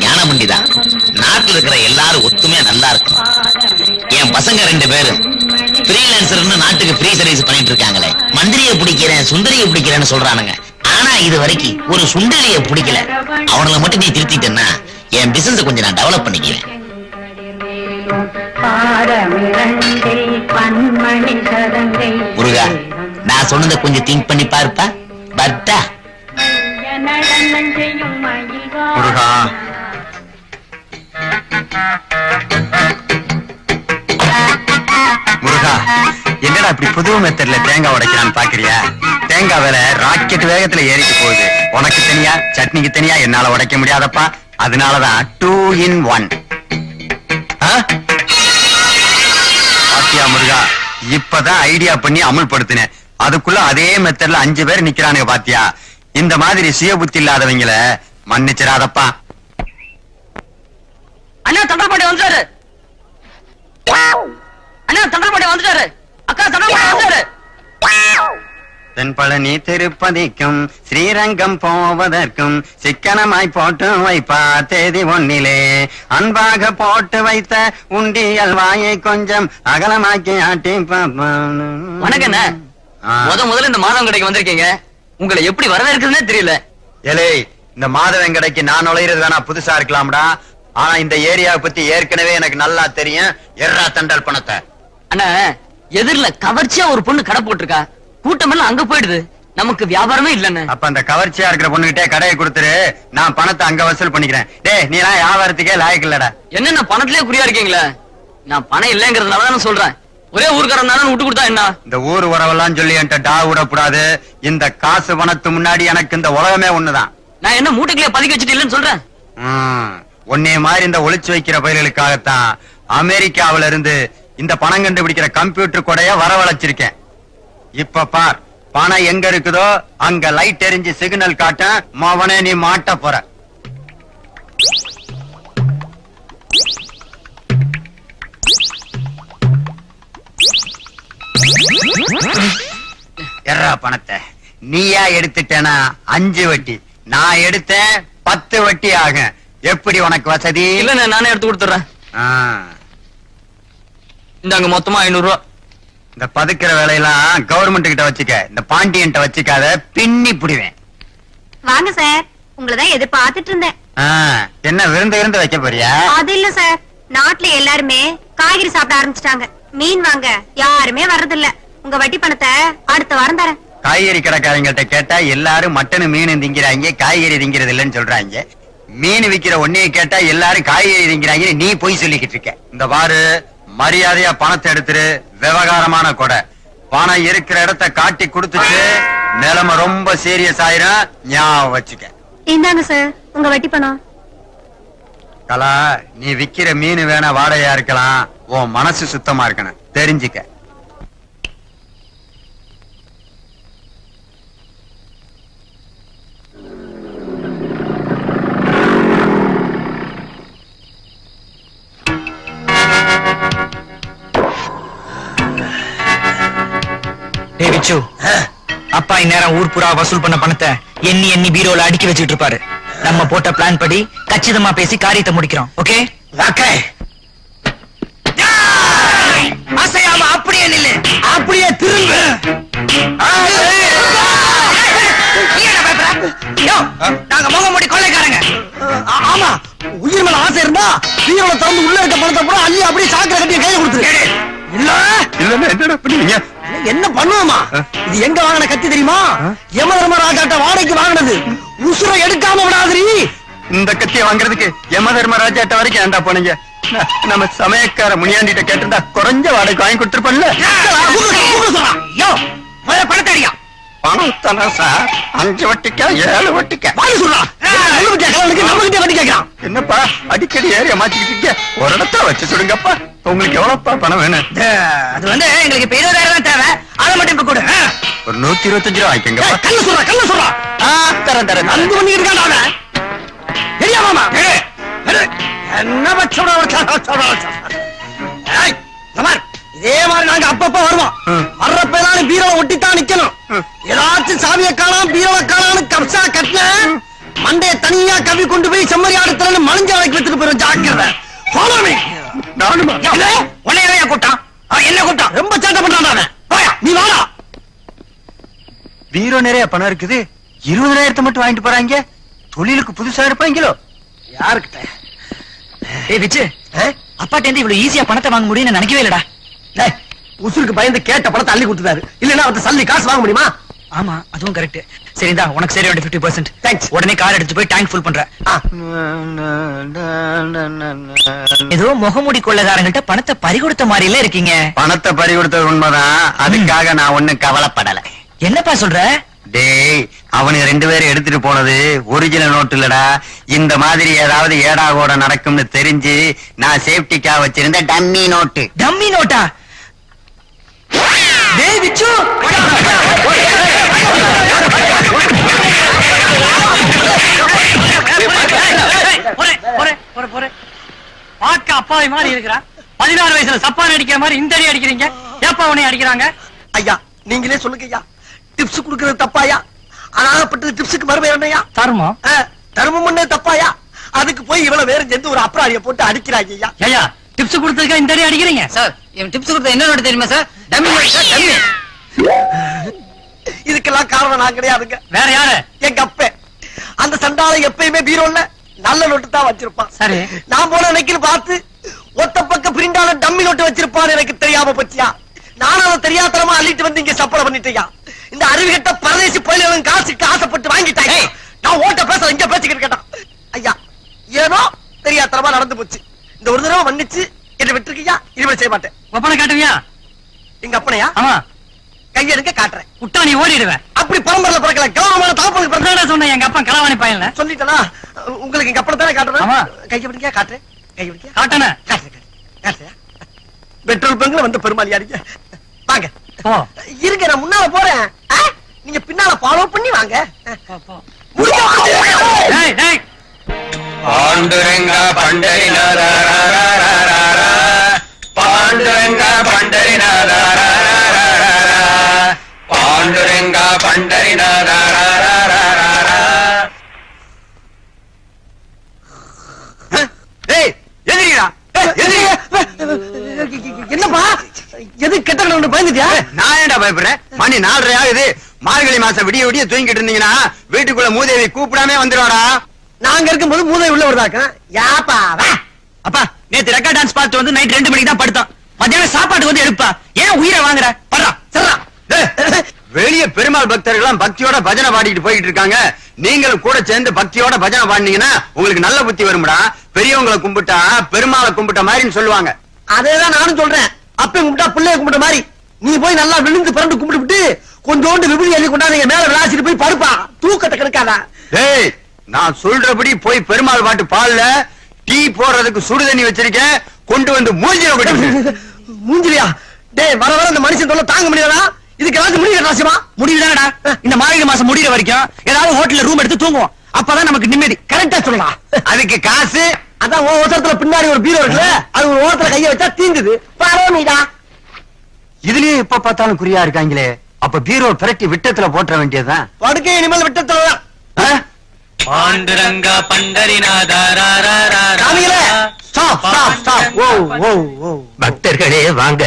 ஞானமண்டிதான் நாட்டில் இருக்கிற எல்லாரும் ஒத்துமையா நல்லா இருக்கும். என் பசங்க 2 பேரும் ஃப்ரீலான்சர்னு நாட்டுக்கு ஃப்ரீ சர்வீஸ் பண்ணிட்டு இருக்காங்களே. மந்திரியை பிடிக்கிறேன் சுந்தரியை பிடிக்கிறேன்னு சொல்றானுங்க. ஆனா இது வரைக்கும் ஒரு சுண்டலியை பிடிக்கல. அவனுங்களை மட்டும் நீ திருத்திட்டேன்னா என் பிசினஸ் கொஞ்சம் நான் டெவலப் பண்ணிக்குவேன். முருகா, நான் சொன்னதை கொஞ்சம் திங்க் பண்ணி பாருப்பா. பர்த்தா முருகா, முருகா, என்னடா இப்படி புது மெத்தட்ல தேங்காய் உடைக்கிறான்னு பாக்குறியா? தேங்காய் வேலை ராக்கெட் வேகத்துல ஏறிட்டு போகுது. உனக்கு தனியா சட்னிக்கு தனியா என்னால உடைக்க முடியாதப்பா. அதனாலதான் 2 in 1. பாத்தியா முருகா, இப்பதான் ஐடியா பண்ணி அமல்படுத்தினேன். அதுக்குள்ள அதே மெத்தட்ல 5 பேர் நிக்கிறானுங்க. பாத்தியா, இந்த மாதிரி சுய புத்தி இல்லாதவங்கள மன்னிச்சிடாதப்பா. அண்ணா தண்டல்பாடி வந்துட்டாரு. அண்ணா தண்டல்பாடி வந்துட்டாரு. அக்கா தண்டல்பாடி வந்துட்டாரு. தென்பழனி திருப்பதிக்கும் ஸ்ரீரங்கம் போவதற்கும் சிக்கனமாய் போட்டு வைப்பா தேதி 1 அன்பாக போட்டு வைத்த உண்டியல் வாயை கொஞ்சம் அகலமாக்கி ஆட்டி பாப்பான். வணக்கண்ண, முதல்ல இந்த மாதம் கடைக்கு வந்திருக்கீங்க. உங்களை எப்படி வரவேற்கிறதுனே தெரியல. ஏலே, இந்த மாதவன் கடைக்கு நான் நுழையிறது வேணா புதுசா இருக்கலாம்டா. ஆனா இந்த ஏரியாவை பத்தி ஏற்கனவே எனக்கு நல்லா தெரியும். எர்ரா தண்டல் பணத்தை. அண்ணா, எதிரில கவர்ச்சியா ஒரு பொண்ணு கடை போட்டிருக்கா. கூட்டம் எல்லாம் அங்க போயிடுது. நமக்கு வியாபாரமே இல்லன்னு. அப்ப அந்த கவர்ச்சியா இருக்கிற பொண்ணுகிட்டே கடையை கொடுத்துரு. நான் பணத்தை அங்க வசூல் பண்ணிக்கிறேன். டேய், நீ எல்லாம் வியாபாரத்துக்கே லாயக்கு இல்லடா. என்ன பணத்திலே குறியா இருக்கீங்களா? நான் பணம் இல்லங்கிறதுனாலதான் சொல்றேன். ஒரே ஊர்க்காரன் தானே விட்டு கொடுத்தா என்ன? இந்த ஊர் உறவெல்லாம் சொல்லி என்கிட்ட டா விடக்கூடாது. இந்த காசு பணத்து முன்னாடி எனக்கு இந்த உலகமே ஒண்ணுதான். நான் என்ன மூட்டைக்குள்ளே பதுக்கி வச்சுட்டு இல்லன்னு சொல்றேன். உன்னைய மாதிரி இந்த ஒளிச்சு வைக்கிற பயிர்களுக்காகத்தான் அமெரிக்காவில இருந்து இந்த பணம் கண்டுபிடிக்கிற கம்ப்யூட்டர் கொடைய வரவழைச்சிருக்கேன். இப்ப பார், பணம் எங்க இருக்குதோ அங்க லைட் எரிஞ்சு சிக்னல் காட்ட மவனே நீ மாட்ட போற. எர்ரா பணத்தை நீயா எடுத்துட்டேனா 5 வட்டி, நான் எடுத்தேன் 10 வட்டி ஆகும். எப்படி உனக்கு வசதி? இல்ல, நானே எடுத்து கொடுத்துறேன். இந்தாங்க மொத்தமா 500 ரூபாய். இந்த பதுக்கிற வேலையெல்லாம் கவர்மெண்ட் கிட்ட வச்சுக்க, இந்த பாண்டியன்ட்ட வச்சுக்காத, பின்னி புடிவேன். வாங்க சார், உங்களதான் எதிர்பார்த்துட்டு இருந்தேன். என்ன விருந்து வைக்க போறியா? அது இல்ல சார், நாட்டுல எல்லாருமே காய்கறி சாப்பிட ஆரம்பிச்சிட்டாங்க. மீன் வாங்க யாருமே வர்றதில்ல. உங்க வட்டி பணத்தை அடுத்த வாரம் தரேன். காய்கறி கடைக்காரங்கிட்ட கேட்டா எல்லாரும் மட்டன் மீன் திங்கிறாங்க, காய்கறி திங்கிறது இல்லன்னு சொல்றாங்க. மீன் விக்கிற ஒன்னைய கேட்டா எல்லாரும் காய்கறி திங்கிறாங்க. நீ போய் சொல்லிக்கிட்டு இருக்க. இந்த பாரு, மரியாதையா பணத்தை எடுத்துரு. விவகாரமான கொடை. பணம் இருக்கிற இடத்தை காட்டி கொடுத்துட்டு நிலைமை ரொம்ப சீரியஸ் ஆயிரும். ஞாபகம் வச்சுக்க. இந்தாங்க சார் உங்க வட்டி பணம். கலா, நீ விக்கிற மீன் வேணா வாடகையா இருக்கலாம், உன் மனசு சுத்தமா இருக்கணும், தெரிஞ்சுக்க. அப்பா இந்நேரம் ஊர் புறா வசூல் பண்ண பணத்தை எண்ணி பீரோல அடுக்கி வச்சுட்டு இருப்பாரு. நம்ம போட்ட பிளான் படி கச்சிதமா பேசி காரியத்தை முடிக்கிறோம். ஓகே? அசையாம அப்படியே நில்லு, அப்படியே திரும்பு. நாங்க முகமூடி கொள்ளைக்காரங்க. ஆமா, உயிர் மேல ஆசை இருந்தா பீரோல திறந்து உள்ள இருக்க பணத்தை பூரா அள்ளி அப்படியே சாக்கடை கட்டி கையில கொடுத்துரு. இல்ல என்னடா பண்ணுவீங்க? என்ன பண்ணுவோமா? இது எங்க வாங்கின கத்தி தெரியுமா? யமதர்மராஜாட்ட வாடகைக்கு வாங்கினது. உசுரை எடுக்காம விடாதீ. இந்த கத்தியை வாங்குறதுக்கு யமதர்மராஜாட்ட வரைக்கும் ஏண்டா போனீங்க? நம்ம சமயக்கார முனியாண்டிட்ட கேட்டிருந்தா குறைஞ்ச வாடகைக்கு வாங்கி கொடுத்துருப்பல. பணத்தடியா பணம் தானே சார், 5 வட்டிக்கா 7 வட்டிக்கா? என்னப்பா அடிக்கடி ஏரியா மாத்திக்கிட்டீங்க? ஒரு இடத்துல வச்சு சொல்லுங்கப்பா. உங்களுக்கு எவ்வளவுப்பா பணம் வேணும்? அது வந்து எங்களுக்கு 20,000 தான் தேவை. அதை மட்டும் இப்ப கொடு. ஒரு 125 ரூபா வாங்கிக்கோங்கப்பா. கல்ல சொல்றா. தரேன். நந்து பண்ணி இருக்கான். என்ன இதே மாதிரி நாங்க அப்பப்ப வருவோம். வர்றப்ப எல்லாம் பீரோவை ஒட்டித்தான் நிக்கணும். ஏதாச்சும் சாவியை காணாம பீரோவை காணாம கப்சா கட்டல மண்டைய தனியா கவி கொண்டு போய் செம்மறி ஆடத்துல மலிஞ்ச வரைக்கும் வச்சுட்டு போயிடும். ஜாக்கிரதை. Follow me. உன்னைய கூட்டம் என்ன கூட்டம்? ரொம்ப சேட்டை பண்றான். போயா நீ வாடா. பீரோ நிறைய பணம் இருக்குது, 20,000 மட்டும் வாங்கிட்டு போறாங்க. தொழிலுக்கு புதுசா இருப்பாங்களோ? யாருக்கிட்ட? ஏய் விச்சு, அப்பாட்ட இருந்து இவ்வளவு ஈஸியா பணத்தை வாங்க முடியும்னு நினைக்கவே இல்லடா. டேய், உசுருக்கு பயந்து கேட்ட பணத்தை அள்ளி கொடுத்துட்டாரு. இல்லன்னா அவர்ட்ட சல்லி காசு வாங்க முடியுமா? ஆமா அதுவும் கரெக்ட். சரிதா, உனக்கு சரி 50%. Thanks. உடனே கார் எடுத்து போய் டேங்க் ஃபுல் பண்ற. ஏதோ முகமூடி கொள்ளக்காரங்கள்ட்ட பணத்தை பறி கொடுத்த மாதிரில இருக்கீங்க. பணத்தை பறி கொடுத்தது உண்மைதான், அதுக்காக நான் ஒண்ணும் கவலைப்படல. என்னப்பா சொல்ற? டேய், அவனுக்கு 2 பேரும் எடுத்துட்டு போனது ஒரிஜினல் நோட்டு இல்லடா. இந்த மாதிரி ஏதாவது ஏடா கூட நடக்கும்னு தெரிஞ்சு நான் சேஃப்டிக்கா வச்சிருந்த டம்மி நோட்டு. Dummy NOTA? டேய் விச்சு, பாக்க அப்பாவி மாதிரி இருக்கிறா. 16 வயசுல சப்பான் அடிக்கிற மாதிரி இந்த அடி அடிக்கிறீங்க. ஏப்பா உன்னை அடிக்கிறாங்க? ஐயா நீங்களே சொல்லுங்க ஐயா. டிப்ஸ் குடுக்கறது தப்பாயா? அனாகப்பட்டது டிப்ஸுக்கு மறுபடியும் என்னையா? தர்மம். தர்மம் பண்ணே தப்பாயா? அதுக்கு போய் இவ்வளவு வேற சேர்ந்து ஒரு அப்ராடிய போட்டு அடிக்கிறாங்க ஐயா. ஐயா டிப்ஸ் கொடுத்ததுக்கா இந்த அடி அடிக்கிறீங்க? சார் இவன் டிப்ஸ் கொடுத்த என்ன நோட்டு தெரியுமா sir? Dummy note sir, dummy. இதுக்கெல்லாம் காரணம் நான் கிடையாதுங்க. வேற யாரு? எங்க அப்பே. அந்த சண்டாளை எப்பயுமே பீரோல்ல நல்ல நோட்டு தான் வச்சிருப்பான். சரி. நான் போன அன்னைக்கு பார்த்து ஒத்த பக்க பிரிண்டால டம்மி நோட்டு வச்சிருப்பான்னு எனக்கு தெரியாம போச்சியா. நானும் அதை தெரியாதனமா அள்ளிட்டு வந்து இங்க சப்பளை பண்ணிட்டேயா. இந்த அறிவுகட்ட பரதேசி பயிலும் காசுக்கு ஆசைப்பட்டு வாங்கிட்டாங்க. நான் ஓட்ட பேச இங்க பேசிக்கிட்டு கேட்டான். ஐயா ஏதோ தெரியாதனமா நடந்து போச்சு. இந்த ஒரு தடவை மன்னிச்சு என்ன விட்டுருக்கியா. இனிமேல் செய்ய மாட்டேன். ஒப்பனை காட்டுவியா? எங்க அப்பனையா? ஆமா. கையெடுக்க காட்டுறேன். விட்டா நீ ஓடிடுவேன். அப்படி பரம்பரையில பிறக்கல, கௌரவமான தாப்பனுக்கு பிறந்த பிரதோட சொன்ன எங்க அப்பா களவாணி பையன்ல சொல்லிட்டனா. உங்களுக்கு எங்க அப்பனை தானே காட்டுறேன். ஆமா. கைய பிடிக்க காட்டுறேன். கைய பிடிக்க காட்டன. காட்டுறேன். பெட்ரோல் பங்க்ல வந்து பெருமாள் யாரிங்க. வாங்க போ. இருங்க, நான் முன்னால போறேன். நீங்க பின்னால ஃபாலோ பண்ணி வாங்க. போ, போ. முடிஞ்சா டேய் டேய் பாண்டுரங்க பண்டரிநாத பாண்டுரங்க பண்டரிநாத பாண்டுரங்க பண்டரிநாத. என்னப்பா எது கெட்ட கடவுள் பயந்துட்டியா? நான் ஏன்டா பயப்படுறேன்? மணி 4:30 ஆகுது. மார்கழி மாசம் விடிய விடிய தூங்கிட்டு இருந்தீங்கன்னா வீட்டுக்குள்ள மூதேவி கூப்பிடாம வந்துருவாடா. நாங்க இருக்கும்போது மூதை உள்ள வருதாக்க. யாப்பா வா. அப்பா நேத்து ரெக்கார்ட் டான்ஸ் பார்த்து வந்து நைட் 2 மணிக்கு தான் படுத்தோம். மத்தியானம் சாப்பாட்டுக்கு வந்து எடுப்பா. ஏன் உயிரை வாங்குற? படுறா சரிடா. வெளிய பெருமாள் பக்தர்கள் பக்தியோட பஜனை பாடிட்டு போயிட்டு இருக்காங்க. நீங்களும் கூட சேர்ந்து பக்தியோட பஜனை பாடினீங்கன்னா உங்களுக்கு நல்ல புத்தி வரும்டா. பெரியவங்களை கும்பிட்டா பெருமாளை கும்பிட்ட மாதிரின்னு சொல்லுவாங்க. அதேதான் நானும் சொல்றேன். அப்ப கும்பிட்டா பிள்ளைய கும்பிட்ட மாதிரி. நீ போய் நல்லா விழுந்து பிறண்டு கும்பிட்டு கொஞ்சோண்டு விபூதி எழுதி கொண்டாந்து மேல விளாசிட்டு போய் படுப்பா. தூக்கத்தை கெடுக்காதா. டேய், நான் சொல்றபடி போய் பெருமாள் பாட்டு பால்ல டீ போடுறதுக்கு சுடு தண்ணி வச்சிருக்கேன். கொண்டு வந்து மூஞ்சில கொட்டி. மூஞ்சிலியா? டேய் வர வர இந்த மனுஷன் தொல்லை தாங்க முடியாதா? இதுக்கு ஏதாச்சும் முடிவு ராசியமா? முடியுதாடா. இந்த மார்கழி மாசம் முடிகிற வரைக்கும் ஏதாவது ஹோட்டல்ல ரூம் எடுத்து தூங்குவோம். அப்பதான் நமக்கு நிம்மதி. கரெக்டா சொல்லலாம். அதுக்கு காசு அதான் ஓசரத்துல பின்னாடி ஒரு பீரோ இருக்குல்ல, அது ஒரு ஓரத்துல கைய வச்சா தீங்குது. பரவாயில்லடா. இதுலயே எப்ப பார்த்தாலும் குறியா இருக்காங்களே. அப்ப பீரோ பிரட்டி விட்டத்துல போட்ட வேண்டியதுதான். படுக்கை இனிமேல் விட்டத்துலதான். பாண்டுரங்க பண்டரிநாத காமிங்களே. Stop stop stop. ஓ ஓ ஓ. பக்தர்களே வாங்க,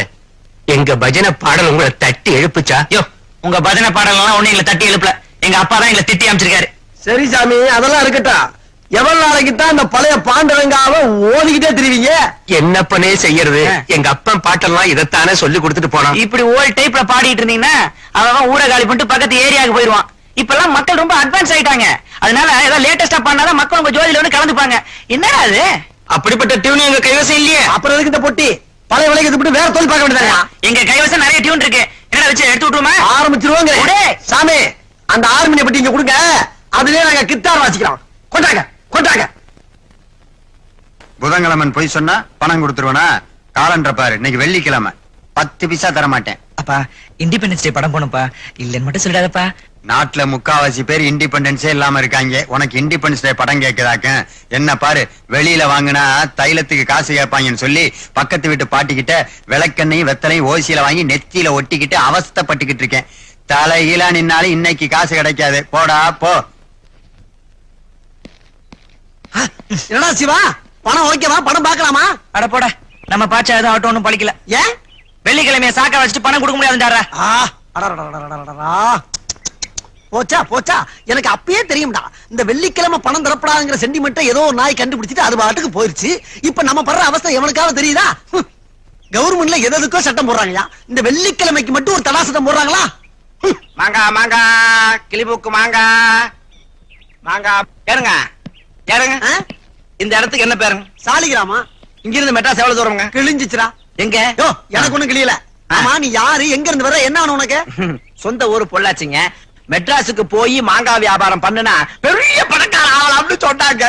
எங்க பஜனை பாடல் உங்களை தட்டி எழுப்புச்சா? யோ, உங்க பஜனை பாடலாம் ஒண்ணு எங்களை தட்டி எழுப்பல. எங்க அப்பா தான் எங்களை திட்டி அமைச்சிருக்காரு. சரி சாமி, அதெல்லாம் இருக்கட்டும். எவ்வளவு நாளைக்கு தான் இந்த பழைய பாண்டவங்காவ ஓடிக்கிட்டே திரிவீங்க? என்னப்பனே செய்யறது? எங்க அப்பன் பாட்டெல்லாம் இதைத்தானே சொல்லி கொடுத்துட்டு போனான். இப்படி ஓல்ட் டைப்ல பாடிட்டு இருந்தீங்கன்னா அவன் ஊரை காலி பண்ணிட்டு பக்கத்து ஏரியாவுக்கு போயிருவான். இப்பெல்லாம் மக்கள் ரொம்ப அட்வான்ஸ் ஆயிட்டாங்க. அதனால ஏதாவது லேட்டஸ்டா பண்ணாதான் மக்கள் உங்க ஜோதியில வந்து கலந்துப்பாங்க. என்னடா அது? அப்படிப்பட்ட டியூன் எங்க கைவசம் இல்லையே. அப்புறம் எதுக்கு இந்த பொட்டி? பழைய விலைக்கு விட்டு வேற தொழில் பார்க்க வேண்டியதா? எங்க கைவசம் நிறைய டியூன் இருக்கு. என்னடா வச்சு எடுத்து விட்டுருமா? ஆரம்பிச்சிருவாங்க. ஒடே. சாமி, அந்த ஆர்மினிய பட்டி இங்க கொடுங்க. அதுலயே நாங்க கித்தார் வாசிக்கிறோம். கொண்டாங்க கொண்டாங்க. புதன்கிழமன் போய் சொன்னா பணம் கொடுத்துருவனா? காலண்டர் பாரு, இன்னைக்கு வெள்ளிக்கிழமை. 10 பைசா தர மாட்டேன். அப்பா இண்டிபெண்டன்ஸ் டே படம் போனப்பா. இல்லன்னு மட்டும் சொல்லிடாதப்பா. நாட்டுல முக்காவாசி பேர் இண்டிபெண்டன்ஸே இல்லாம இருக்காங்க. உனக்கு இண்டிபெண்டன்ஸ் டே படம் கேக்குதாக்க? என்ன பாரு, வெளியில வாங்கினா தைலத்துக்கு காசு கேட்பாங்கன்னு சொல்லி பக்கத்து வீட்டு பாட்டிக்கிட்ட விளக்கெண்ணையும் வெத்தலையும் ஓசியில வாங்கி நெத்தியில ஒட்டிக்கிட்டு அவஸ்தைப்பட்டுக்கிட்டு இருக்கேன். தலைகீழா நின்னாலும் இன்னைக்கு காசு கிடைக்காது. போடா போ. என்னடா சிவா, பணம் ஓகேவா? பணம் பார்க்கலாமா? அட போட, நம்ம பாச்சா ஏதோ ஆட்டோ ஒண்ணும் பழிக்கல. ஏன்? வெள்ளிக்கிழமைய சாக்க வச்சுட்டு பணம் கொடுக்க முடியாதுன்றாரா? போச்சா போச்சா, எனக்கு அப்பயே தெரியும்டா. இந்த வெள்ளிக்கிழமை பணம் தரப்படாதுங்கிற சென்டிமெண்ட்டை ஏதோ ஒரு நாய் கண்டுபிடிச்சிட்டு அது பாட்டுக்கு போயிருச்சு. இப்ப நம்ம படுற அவஸ்தை எவனுக்காவது தெரியுதா? கவர்மெண்ட்ல எதுக்கோ சட்டம் போடுறாங்கயா, இந்த வெள்ளிக்கிழமைக்கு மட்டும் ஒரு தடா சட்டம் போடுறாங்களா? மாங்கா மாங்கா கிளிபூக்கு மாங்கா மாங்கா பேருங்க யாருங்க? ஆ? இந்த இடத்துக்கு என்ன பேருங்க? சாலிகிராமா. இங்க இருந்து மெட்ராஸ் எவ்வளவு தூரங்க? கிழிஞ்சிச்சுடா. எங்க? யோ, எனக்கு ஒண்ணும் கிளியல. ஆமா, நீ யாரு, எங்க இருந்து வர, என்ன வேணும் உனக்கு? சொந்த ஊரு பொள்ளாச்சிங்க. மெட்ராஸுக்கு போய் மாங்காய் வியாபாரம் பண்ணுனா பெரிய பணக்கார ஆகலாம்னு சொன்னாங்க.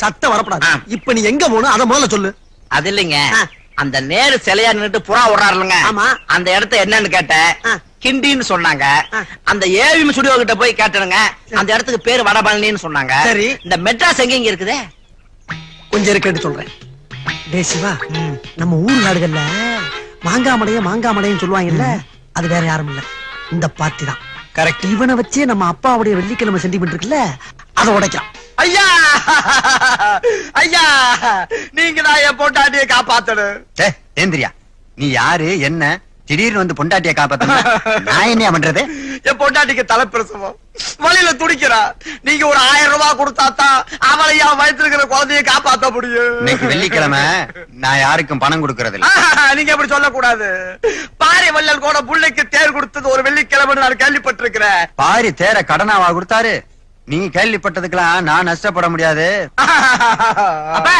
சத்தம் வரப்படாது. ஆ. இப்ப நீ எங்க போகணும் அத முதல்ல சொல்லு. அது இல்லைங்க, ஆ. அந்த நேரு சிலையா நின்னுட்டு புறா விடுறாருலங்க, ஆமா. அந்த இடத்த என்னன்னு கேட்டேன். ஆ. கிண்டின்னு சொன்னாங்க. ஆ. அந்த ஏவிஎம் ஸ்டுடியோ கிட்ட போய் கேட்டனுங்க, அந்த இடத்துக்கு பேரு வடபழனின்னு சொன்னாங்க. சரி. இந்த மெட்ராஸ் எங்க இருக்குதே? கொஞ்சம் இருக்கேன்னு சொல்றேன். டே சிவா, நம்ம ஊர் நாடுகள்ல மாங்காமடையும் சொல்லுவாங்கல்ல, அது வேற யாரும் இல்ல, இந்த பார்ட்டி தான். கரெக்ட். இவனை வச்சே நம்ம அப்பாவுடைய வெள்ளிக்கிழமை சென்டிமெண்ட் இருக்குல்ல, அதை உடைக்கலாம். ஐயா ஐயா, நீங்க தான் என் பொண்டாட்டியை காப்பாத்தணும். ஏந்திரியா, நீ யாரு, என்ன திடீர்னு வந்து பொண்டாட்டிய காப்பாத்த? நான் என்ன பண்றது? என் பொண்டாட்டிக்கு தலைப்பிரசவம், வழியில துடிக்கிறா. நீங்க ஒரு 1000 ரூபாய் கொடுத்தாதான் அவளை என் வயித்துல இருக்கிற குழந்தைய காப்பாத்த முடியும். இன்னைக்கு வெள்ளிக்கிழமை, நான் யாருக்கும் பணம் கொடுக்கறது இல்ல. நீங்க அப்படி சொல்லக்கூடாது. பாரி வள்ளல் கூட புள்ளைக்கு தேர் கொடுத்தது ஒரு வெள்ளிக்கிழமை நான் கேள்விப்பட்டிருக்கிறேன். பாரி தேர கடனாவா கொடுத்தாரு? நீ கேள்விப்பட்டதுக்கெல்லாம் நான் நஷ்டப்பட முடியாது. அப்பா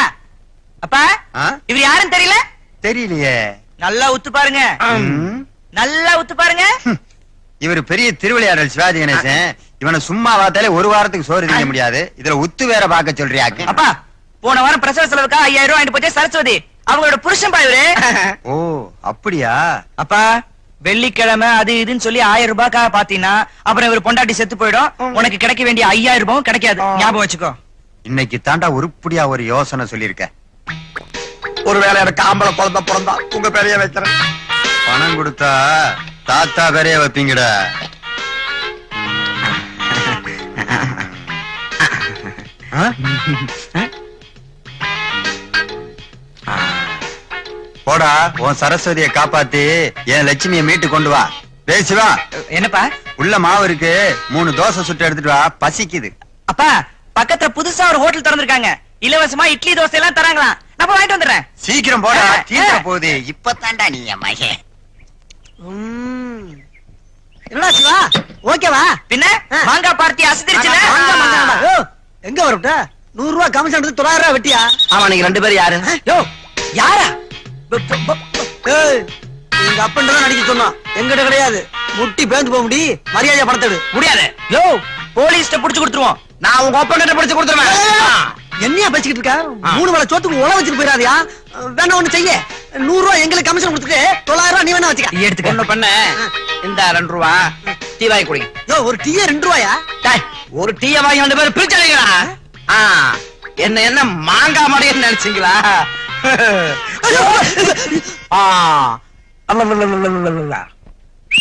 அப்பா, ஆ? இவர் யாருன்னு தெரியல? தெரியலையே. நல்லா உத்து பாருங்க, ம். நல்லா உத்து பாருங்க. இவர் பெரிய திருவிளையாடல் சிவாஜி கணேசன். இவனை சும்மா பார்த்தாலே ஒரு வாரத்துக்கு சோறு திங்க முடியாது. இதுல உத்து வேற பார்க்க சொல்றியாக்கு? அப்பா, போன வாரம் பிரசவ செலவுக்கா 5000 ரூபாய் வாங்கிட்டு போச்சு சரஸ்வதி, அவங்களோட புருஷன் பா இவரு. ஓ அப்படியா? அப்பா, வெள்ளிக்கிழமை அது இதுன்னு சொல்லி 1000 ரூபாய்க்காக பாத்தீங்கன்னா அப்புறம் இவர் பொண்டாட்டி செத்து போயிடும். உனக்கு கிடைக்க வேண்டிய 5000 ரூபாயும் கிடைக்காது, ஞாபகம் வச்சுக்கோ. இன்னைக்கு தாண்டா உருப்படியா ஒரு யோசனை சொல்லிருக்க. ஒருவேளை எனக்கு ஆம்பளை குழந்தை பிறந்தா உங்க பெரிய வைக்கிறேன். பணம் கொடுத்தா தாத்தா பெரிய வைப்பீங்கடா. ஆ? போடா, உன் சரஸ்வதியை காப்பாத்தி என் லட்சுமியை மீட்டு கொண்டு வா. பேசுவா. என்னப்பா? உள்ள மாவு இருக்கு, 3 தோசை சுட்டு எடுத்துட்டு வா, பசிக்குது. அப்பா, பக்கத்துல புதுசா ஒரு ஹோட்டல் திறந்திருக்காங்க, இலவசமா இட்லி தோசை எல்லாம் தராங்களாம். நான் போய் வாங்கிட்டு வந்துடுறேன். சீக்கிரம் போடா, ஆ, தீர்க்க ஆ. போகுது. இப்பதான்டா நீ என் மகன். என்னடா சிவா, ஓகேவா? பின்ன மாங்காய் பார்ட்டி அசதிருச்சுல. யோ, எங்க வரட்ட 100 ரூபாய் கமிஷன் எடுத்து 900 ரூபாய் வெட்டியா? ஆமா, நீங்க 2 பேரும் யாரு? யோ, யாரா? ஏய், எங்க அப்பன் தான் நடிக்க சொன்னான், எங்கிட்ட கிடையாது. முட்டி பேந்து போக முடி, மரியாதையா பணத்தை எடு. முடியாது. யோ, போலீஸ்ட புடிச்சு கொடுத்துருவோம். நான் உங்க ஒப்பந்தத்தை படிச்சு கொடுத்துருவேன். என்னையா பேசிக்கிட்டு இருக்க? 3 வேளை சோத்துக்கு உழ வச்சுட்டு போயிடாதியா? வேணா ஒண்ணு செய்ய, 100 ரூபாய் எங்களுக்கு கமிஷன் கொடுத்துட்டு 900 ரூபாய் நீ வேணா வச்சுக்க. எடுத்துக்க. ஒண்ணு பண்ண, இந்த 2 ரூபா டீ வாங்கி குடிங்க. யோ, ஒரு டீயே 2 ரூபாயா? டேய், ஒரு டீய வாங்கி 2 பேரும் பிரிச்சலைங்களா? என்ன மாங்காய் மடையன்னு நினைச்சீங்களா? ஆ.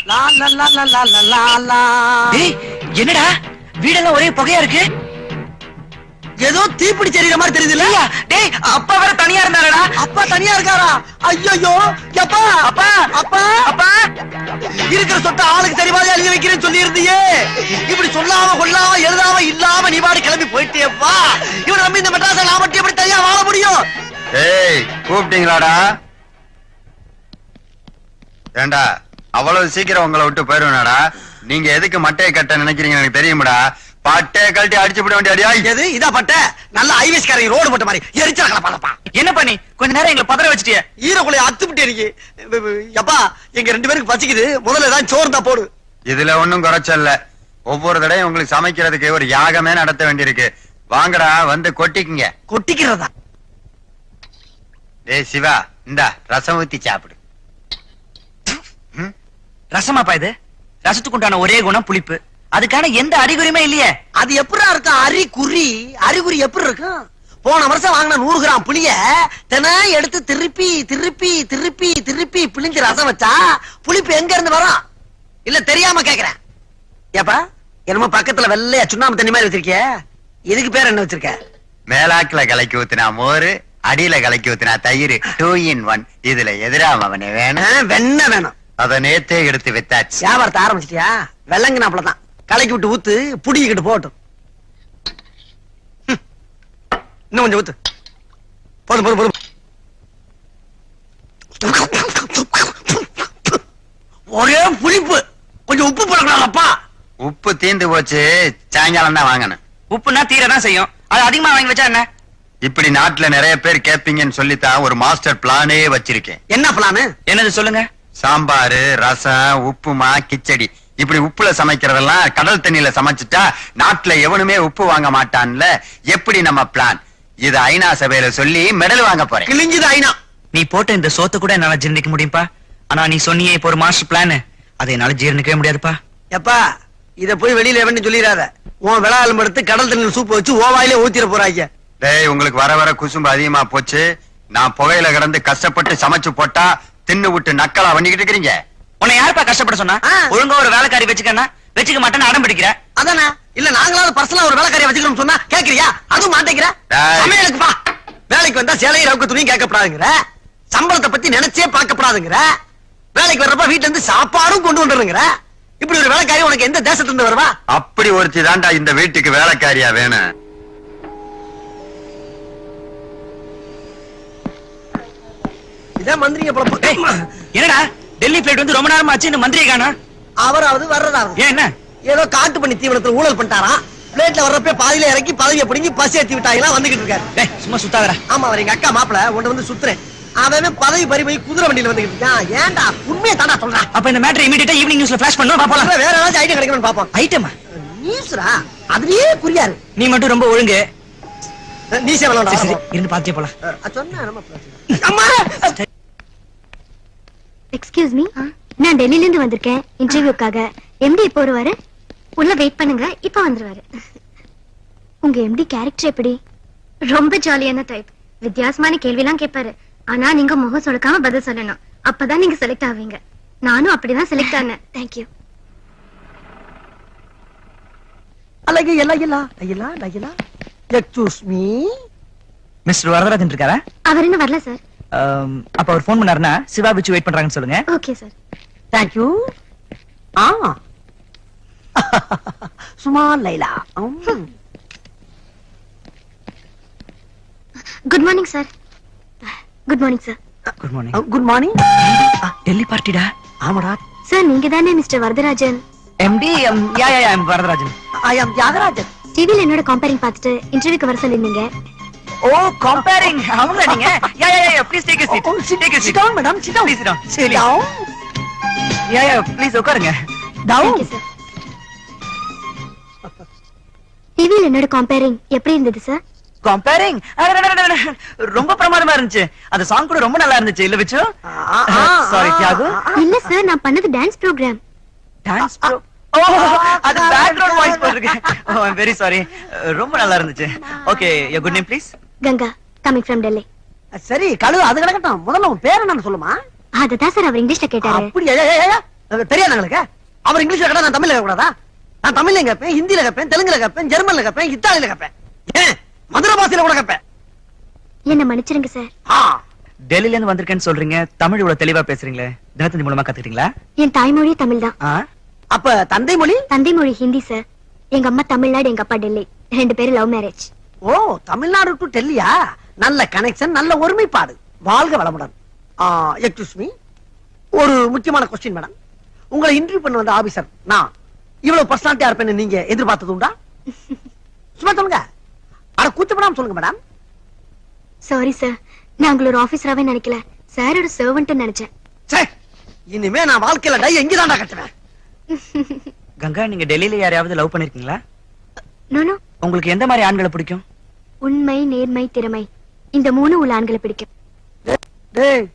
லா, லா, லா, லா, லா, லா, லா, லா. டேய், என்னடா வீடெல்லாம் ஒரே புகையா இருக்கு? ஏதோ தீப்பிடி தெரியுற மாதிரி தெரியுது இல்ல? இல்லையா? டேய், அப்பா வேற தனியா இருந்தாரடா. அப்பா தனியா இருக்காரா? ஐயோ, அப்பா அப்பா, அப்பா அப்பா, இருக்கிற சொத்தை ஆளுக்கு சரிபாதியா எழுதி வைக்கிறேன்னு சொல்லி இருந்தியே. இப்படி சொல்லாம கொள்ளாம எழுதாம இல்லாம நீ பாடு கிளம்பி போயிட்டேப்பா. இவன் நம்பி இந்த மெட்ராஸை நான் மட்டும் எப்படி தனியா வாழ முடியும்? ஏய், கூப்பிட்டீங்களாடா? ஏண்டா, அவ்வளவு சீக்கிரம் உங்களை விட்டு போயிருவேனாடா? நீங்க எதுக்கு மட்டையை கட்ட நினைக்கிறீங்க எனக்கு தெரியுமாடா. பட்டையை கழட்டி அடிச்சு விட வேண்டிய அடியா. எது இதா பட்ட? நல்ல ஐவேஸ் காரங்க ரோடு போட்ட மாதிரி எரிச்சாங்களா பாலப்பா. என்ன பண்ணி கொஞ்ச நேரம் எங்களை பதற வச்சிட்டியே. ஈரக்குலைய அத்துப்பிட்டே இருக்கு. எப்பா, எங்க 2 பேருக்கு பசிக்குது, முதல்ல ஏதாவது சோறு தான் போடு. இதுல ஒண்ணும் குறைச்சல்ல. ஒவ்வொரு தடையும் உங்களுக்கு சமைக்கிறதுக்கு ஒரு யாகமே நடத்த வேண்டியிருக்கு. வாங்கடா, வந்து கொட்டிக்குங்க. கொட்டிக்கிறதா? டேய் சிவா, இந்தா ரசம் ஊத்தி சாப்பிடு. ரசமாப்பா இது? ரசத்துக்கு உண்டான ஒரே குணம் புளிப்பு. அதுக்கான எந்த அறிகுறியுமே இல்லையே. அது எப்படிடா இருக்கும்? அறிகுறி எப்படி இருக்கும்? போன வருஷம் வாங்கின 100 கிராம் புளிய தினம் எடுத்து திருப்பி திருப்பி திருப்பி திருப்பி பிழிஞ்சு ரசம் வச்சா புளிப்பு எங்க இருந்து வரும்? இல்ல தெரியாம கேக்குறேன். ஏப்பா என்னமோ பக்கத்துல வெள்ளையா சுண்ணாம்பு தண்ணி மாதிரி வச்சிருக்கிய, இதுக்கு பேர் என்ன வச்சிருக்க? மேலாக்குல கலக்கி ஊத்தினா மோரு, அடியில கலக்கி ஊத்தினா தயிர், 2 in 1. இதுல எதிராம அவனே வேணும். வெண்ணெய் வேணும். அத நேத்தே எடுத்து வித்தாச்சு. வியாபாரத்தை ஆரம்பிச்சிட்டியா? வெள்ளங்கினாப்புலதான் கலக்கி விட்டு ஊத்து, புடிக்கிட்டு போகட்டும். இன்னும் கொஞ்சம் ஊத்து. போதும். ஒரே புளிப்பு. கொஞ்சம் உப்பு போடக்கூடாதப்பா. உப்பு தீந்து போச்சு, சாயங்காலம் தான் வாங்கணும். உப்புனா தீரதான் செய்யும். அது அதிகமா வாங்கி வச்சா என்ன? இப்படி நாட்டுல நிறைய பேர் கேப்பீங்கன்னு சொல்லித்தான் ஒரு மாஸ்டர் பிளானே வச்சிருக்கேன். என்ன பிளானு? என்னது சொல்லுங்க. சாம்பாரு, ரசம், உப்புமா, கிச்சடி, இப்படி உப்புல சமைக்கிறதெல்லாம் கடல் தண்ணியில சமைச்சிட்டா நாட்டுல எவனுமே உப்பு வாங்க மாட்டான்ல. எப்படி நம்ம பிளான்? இது ஐநா சபையில சொல்லி மெடல் வாங்க போறேன். கிழிஞ்சது ஐநா. நீ போட்ட இந்த சோத்தை கூட என்னால ஜீரணிக்க முடியும்பா. ஆனா நீ சொன்னியே இப்ப ஒரு மாஸ்டர் பிளான், அதை என்னால ஜீரணிக்கவே முடியாதுப்பா. எப்பா இத போய் வெளியில எவன்னு சொல்லிடாத. உன் விளாலும் எடுத்து கடல் தண்ணியில் சூப்பு வச்சு ஓவாயிலே ஊத்திர போறாங்க. டேய், உங்களுக்கு வர வர குசும்பு அதிகமா போச்சு. நான் புகையில கிடந்து கஷ்டப்பட்டு சமைச்சு போட்டா தின்னு விட்டு நக்கலா பண்ணிக்கிட்டு இருக்கிறீங்க. உன்னை யாருப்பா கஷ்டப்பட சொன்னா? ஒழுங்கா ஒரு வேலைக்காரி வச்சுக்கன்னா வச்சுக்க மாட்டேன்னு அடம் பிடிக்கிற. அதானே? இல்ல நாங்களாவது பர்சனலா ஒரு வேலைக்காரியை வச்சுக்கணும்னு சொன்னா கேக்குறியா? அதுவும் மாட்டேங்கிற. டேய். சமையலுக்குப்பா வேலைக்கு வந்தா சேலையை ரவுக்க துணியும் கேட்கப்படாதுங்கிற, சம்பளத்தை பத்தி நினைச்சே பார்க்கப்படாதுங்கிற, வேலைக்கு வர்றப்ப வீட்டுல இருந்து சாப்பாடும் கொண்டு வந்துருங்கிற. இப்படி ஒரு வேலைக்காரி உனக்கு எந்த தேசத்துல இருந்து வருவா? அப்படி ஒருத்தி தாண்டா இந்த வீட்டுக்கு வேலைக்காரியா வேணும். இதான் மந்திரிங்க பொழப்பு. என்னடா டெல்லி பிளைட் வந்து ரொம்ப நேரமா ஆச்சு, இந்த மந்திரியை காணோம். அவராவது வர்றதாவது ஏன் என்ன? ஏதோ காட்டு பண்ணி தீவனத்துல ஊழல் பண்ணிட்டாராம். பிளேட்ல வர்றப்ப பாதியில இறக்கி பதவியை பிடிங்கி பசி ஏத்தி விட்டாங்களா வந்துகிட்டு இருக்காரு. டேய் சும்மா சுத்தாதடா. ஆமா அவர் எங்க அக்கா மாப்பிள உன்னை வந்து சுத்துறேன். அவன் பதவி பறி போய் குதிரை வண்டியில வந்துகிட்டு இருக்கான். ஏன்டா உண்மையை தாண்டா சொல்றான். அப்ப இந்த மேட்டர் இமிடியேட்டா ஈவினிங் நியூஸ்ல ஃபிளாஷ் பண்ணனும். பாப்போம். வேற ஏதாவது ஐடியா கிடைக்கும்னு பாப்போம். ஐட்டமா நியூஸ்ரா அதுலயே புரியாது. நீ மட்டும் ரொம்ப ஒழுங்கு. நீ சேவலாம் சரி, சரி, இருந்து பாத்தே போலாம். சொன்னா நம்ம பிரச்சனை. அம்மா எக்ஸ்கியூஸ் மீ, நான் டெல்லில இருந்து வந்திருக்கேன் இன்டர்வியூக்காக. எம்டி இப்போ வருவாரு, உள்ள வெயிட் பண்ணுங்க, இப்போ வந்துருவாரு. உங்க எம்டி கேரக்டர் எப்படி? ரொம்ப ஜாலியான டைப். வித்தியாசமான கேள்விலாம் கேட்பாரு. ஆனா நீங்க முகம் சொலுக்காம பதில் சொல்லணும். அப்பதான் நீங்க செலக்ட் ஆவீங்க. நானும் அப்படிதான் செலக்ட் ஆனேன். தேங்க்யூ. அழகு எல்லாம் எக்ஸ்கியூஸ் மீ. மிஸ்டர் வரதராஜன் இருக்காரா? அவர் இன்னும் வரல சார். அப்ப அவர் ஃபோன் பண்ணாருன்னா சிவா வச்சு வெயிட் பண்றாங்கன்னு சொல்லுங்க. Okay sir. Thank you. Suma Laila. Good morning sir. Good morning sir. Good morning. Good morning. Delhi பார்ட்டிடா. ஆமாடா. சார் நீங்க தானே mister Varadarajan? MD yeah Varadarajan. I am Thyagarajan. டிவில என்னோட கம்பேரிங் பார்த்துட்டு இன்டர்வியூக்கு வர சொல்லிருந்தீங்க. ஓ கம்பேரிங். அவங்களா நீங்க? Yeah please take a seat. Take a seat. Sit down, madam. Sit down. Please sit down. Sit down. Yeah please உட்காருங்க. Down. Thank you, sir. டிவில என்னோட கம்பேரிங் எப்படி இருந்தது சார்? கம்பேரிங் ரொம்ப பிரமாதமா இருந்துச்சு. அந்த சாங் கூட ரொம்ப நல்லா இருந்துச்சு இல்ல விச்சு? சாரி தியாகு. இல்ல சார், நான் பண்ணது dance programme. Dance pro. Oh அது பேக்ரவுண்ட் வாய்ஸ் போட்டுருக்கு. Oh I am very sorry. ரொம்ப நல்லா இருந்துச்சு. Okay your good name please? Ganga, coming from Delhi. சரி கழு அது கிடக்கட்டும். முதல்ல உன் பேர் என்னன்னு சொல்லுமா? அதுதான் சார் அவர் இங்கிலீஷ்ல கேட்டாரு. அப்படி தெரியாது எங்களுக்கு. அவர் இங்கிலீஷ்ல கேட்டா நான் தமிழ்ல கேட்க கூடாதா? நான் தமிழ்ல கேட்பேன், ஹிந்தில கேட்பேன், தெலுங்குல கேட்பேன், ஜெர்மன்ல கேட்பேன், இத்தாலியில கேட்பேன், ஏன் மதுரை பாஷையில கூட கேட்பேன். என்ன மன்னிச்சிருங்க சார். டெல்லில இருந்து வந்திருக்கேன்னு சொல்றீங்க, தமிழ் இவ்வளவு தெளிவா பேசுறீங்களே, தினத்தந்தி மூலமா கத்துக்கிட்டீங்களா? என் தாய்மொழி தமிழ் தான். அப்ப தந்தை மொழி? தந்தை மொழி ஹிந்தி சார். எங்க அம்மா தமிழ்நாடு, எங்க அப்பா டெல்லி. 2 பேரும் love marriage. Oh Tamil Nadu to டெல்லியா? நல்ல கனெக்ஷன், நல்ல ஒருமைப்பாடு. வாழ்க வளமுடன். எக்ஸ்கியூஸ் மீ, ஒரு முக்கியமான கொஸ்டின் மேடம். உங்களை இன்டர்வியூ பண்ண வந்த ஆபீசர் நான் இவ்வளவு பர்சனாலிட்டியா இருப்பேன்னு நீங்க எதிர்பார்த்தது உண்டா? சும்மா சொல்லுங்க. அட கூச்சப்படாம சொல்லுங்க மேடம். சாரி சார், நான் உங்களை ஒரு ஆபீசராவே நினைக்கல, சாரோட சர்வன்ட் நினைச்சேன். சரி, இனிமே நான் வாழ்க்கையில டை எங்கதான்டா கட்டுவேன். கங்கா, நீங்க டெல்லியில யாரையாவது லவ் பண்ணிருக்கீங்களா? No no. உங்களுக்கு எந்த மாதிரி ஆண்களை பிடிக்கும்? உண்மை, நேர்மை, திறமை, இந்த 3 உள்ள ஆண்களை பிடிக்கும். டேய்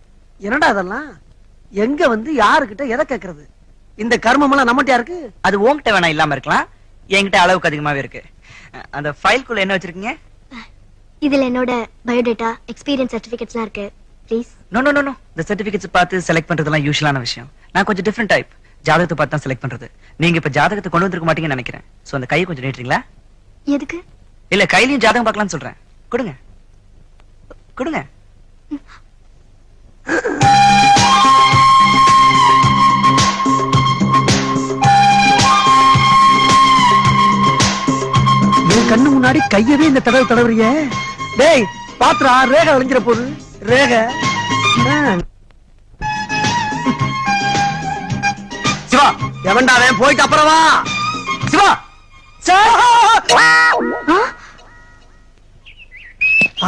என்னடா அதெல்லாம்? எங்க வந்து யாருக்கிட்ட எதை கேக்குறது? இந்த கர்மம் எல்லாம் நம்மகிட்ட இருக்கு. அது உன்கிட்ட வேணா இல்லாம இருக்கலாம், என்கிட்ட அளவுக்கு அதிகமாவே இருக்கு. அந்த ஃபைல்குள்ள என்ன வச்சிருக்கீங்க? இதுல என்னோட பயோடேட்டா, எக்ஸ்பீரியன்ஸ் சர்டிபிகேட்ஸ்லாம் இருக்கு. Please. No no no no, இந்த சர்டிபிகேட்ஸ் பார்த்து செலக்ட் பண்றதெல்லாம் யூஷுவலான விஷயம். நான் கொஞ்சம் டிஃபரெண்ட் டைப். ஜாதகத்தை பார்த்து தான் செலக்ட் பண்றது. நீங்க இப்ப ஜாதகத்தை கொண்டு வந்திருக்க மாட்டீங்கன்னு நினைக்கிறேன். சோ அந்த கையை கொஞ்சம் நீட்டுறீங்களா? எதுக்கு? இல்ல கையிலயும் ஜாதகம் பார்க்கலாம்னு சொல்றேன். கொடுங்க கொடுங்க. என் கண்ணு முன்னாடி கையவே இந்த தடவை தடவுறிய. டேய் பாத்ரா, ரேக விளைஞ்சிர போது. ரேக சிவா, எவன்டா அவன்? போயிட்டு அப்புறம் வா. சிவா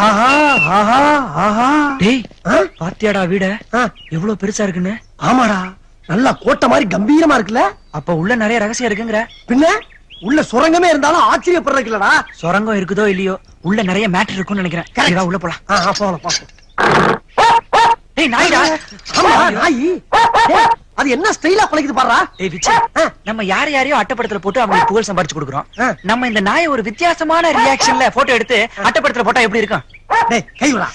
ஆஹா ஆஹா ஆஹா. டேய், ஆ? பாத்தியாடா வீட ஆ, எவ்வளவு பெருசா இருக்குன்னு? ஆமாடா, நல்லா கோட்டை மாதிரி கம்பீரமா இருக்குல்ல. அப்ப உள்ள நிறைய ரகசியம் இருக்குங்கிற? பின்ன உள்ள சுரங்கமே இருந்தாலும் ஆச்சரியப்படுறதுக்கு இல்லடா. சுரங்கம் இருக்குதோ இல்லையோ, உள்ள நிறைய மேட்டர் இருக்கும்னு நினைக்கிறேன். Correct. சரி, வா, உள்ள போலாம். போலாம் பாப்போம். டேய் நாய்டா. ஆமா நாய். டேய், அது என்ன ஸ்டைலா பழகுது பாருடா. டேய் விச்சா, நம்ம யாரையோ அட்டப்படத்துல போட்டு அவங்களுக்கு புகழ் சம்பாரிச்சு கொடுக்குறோம். ஆ. நம்ம இந்த நாயை ஒரு வித்தியாசமான ரியாக்ஷன்ல போட்டோ எடுத்து அட்டப்படத்துல போட்டா எப்படி இருக்கும்? டேய் கை விடா.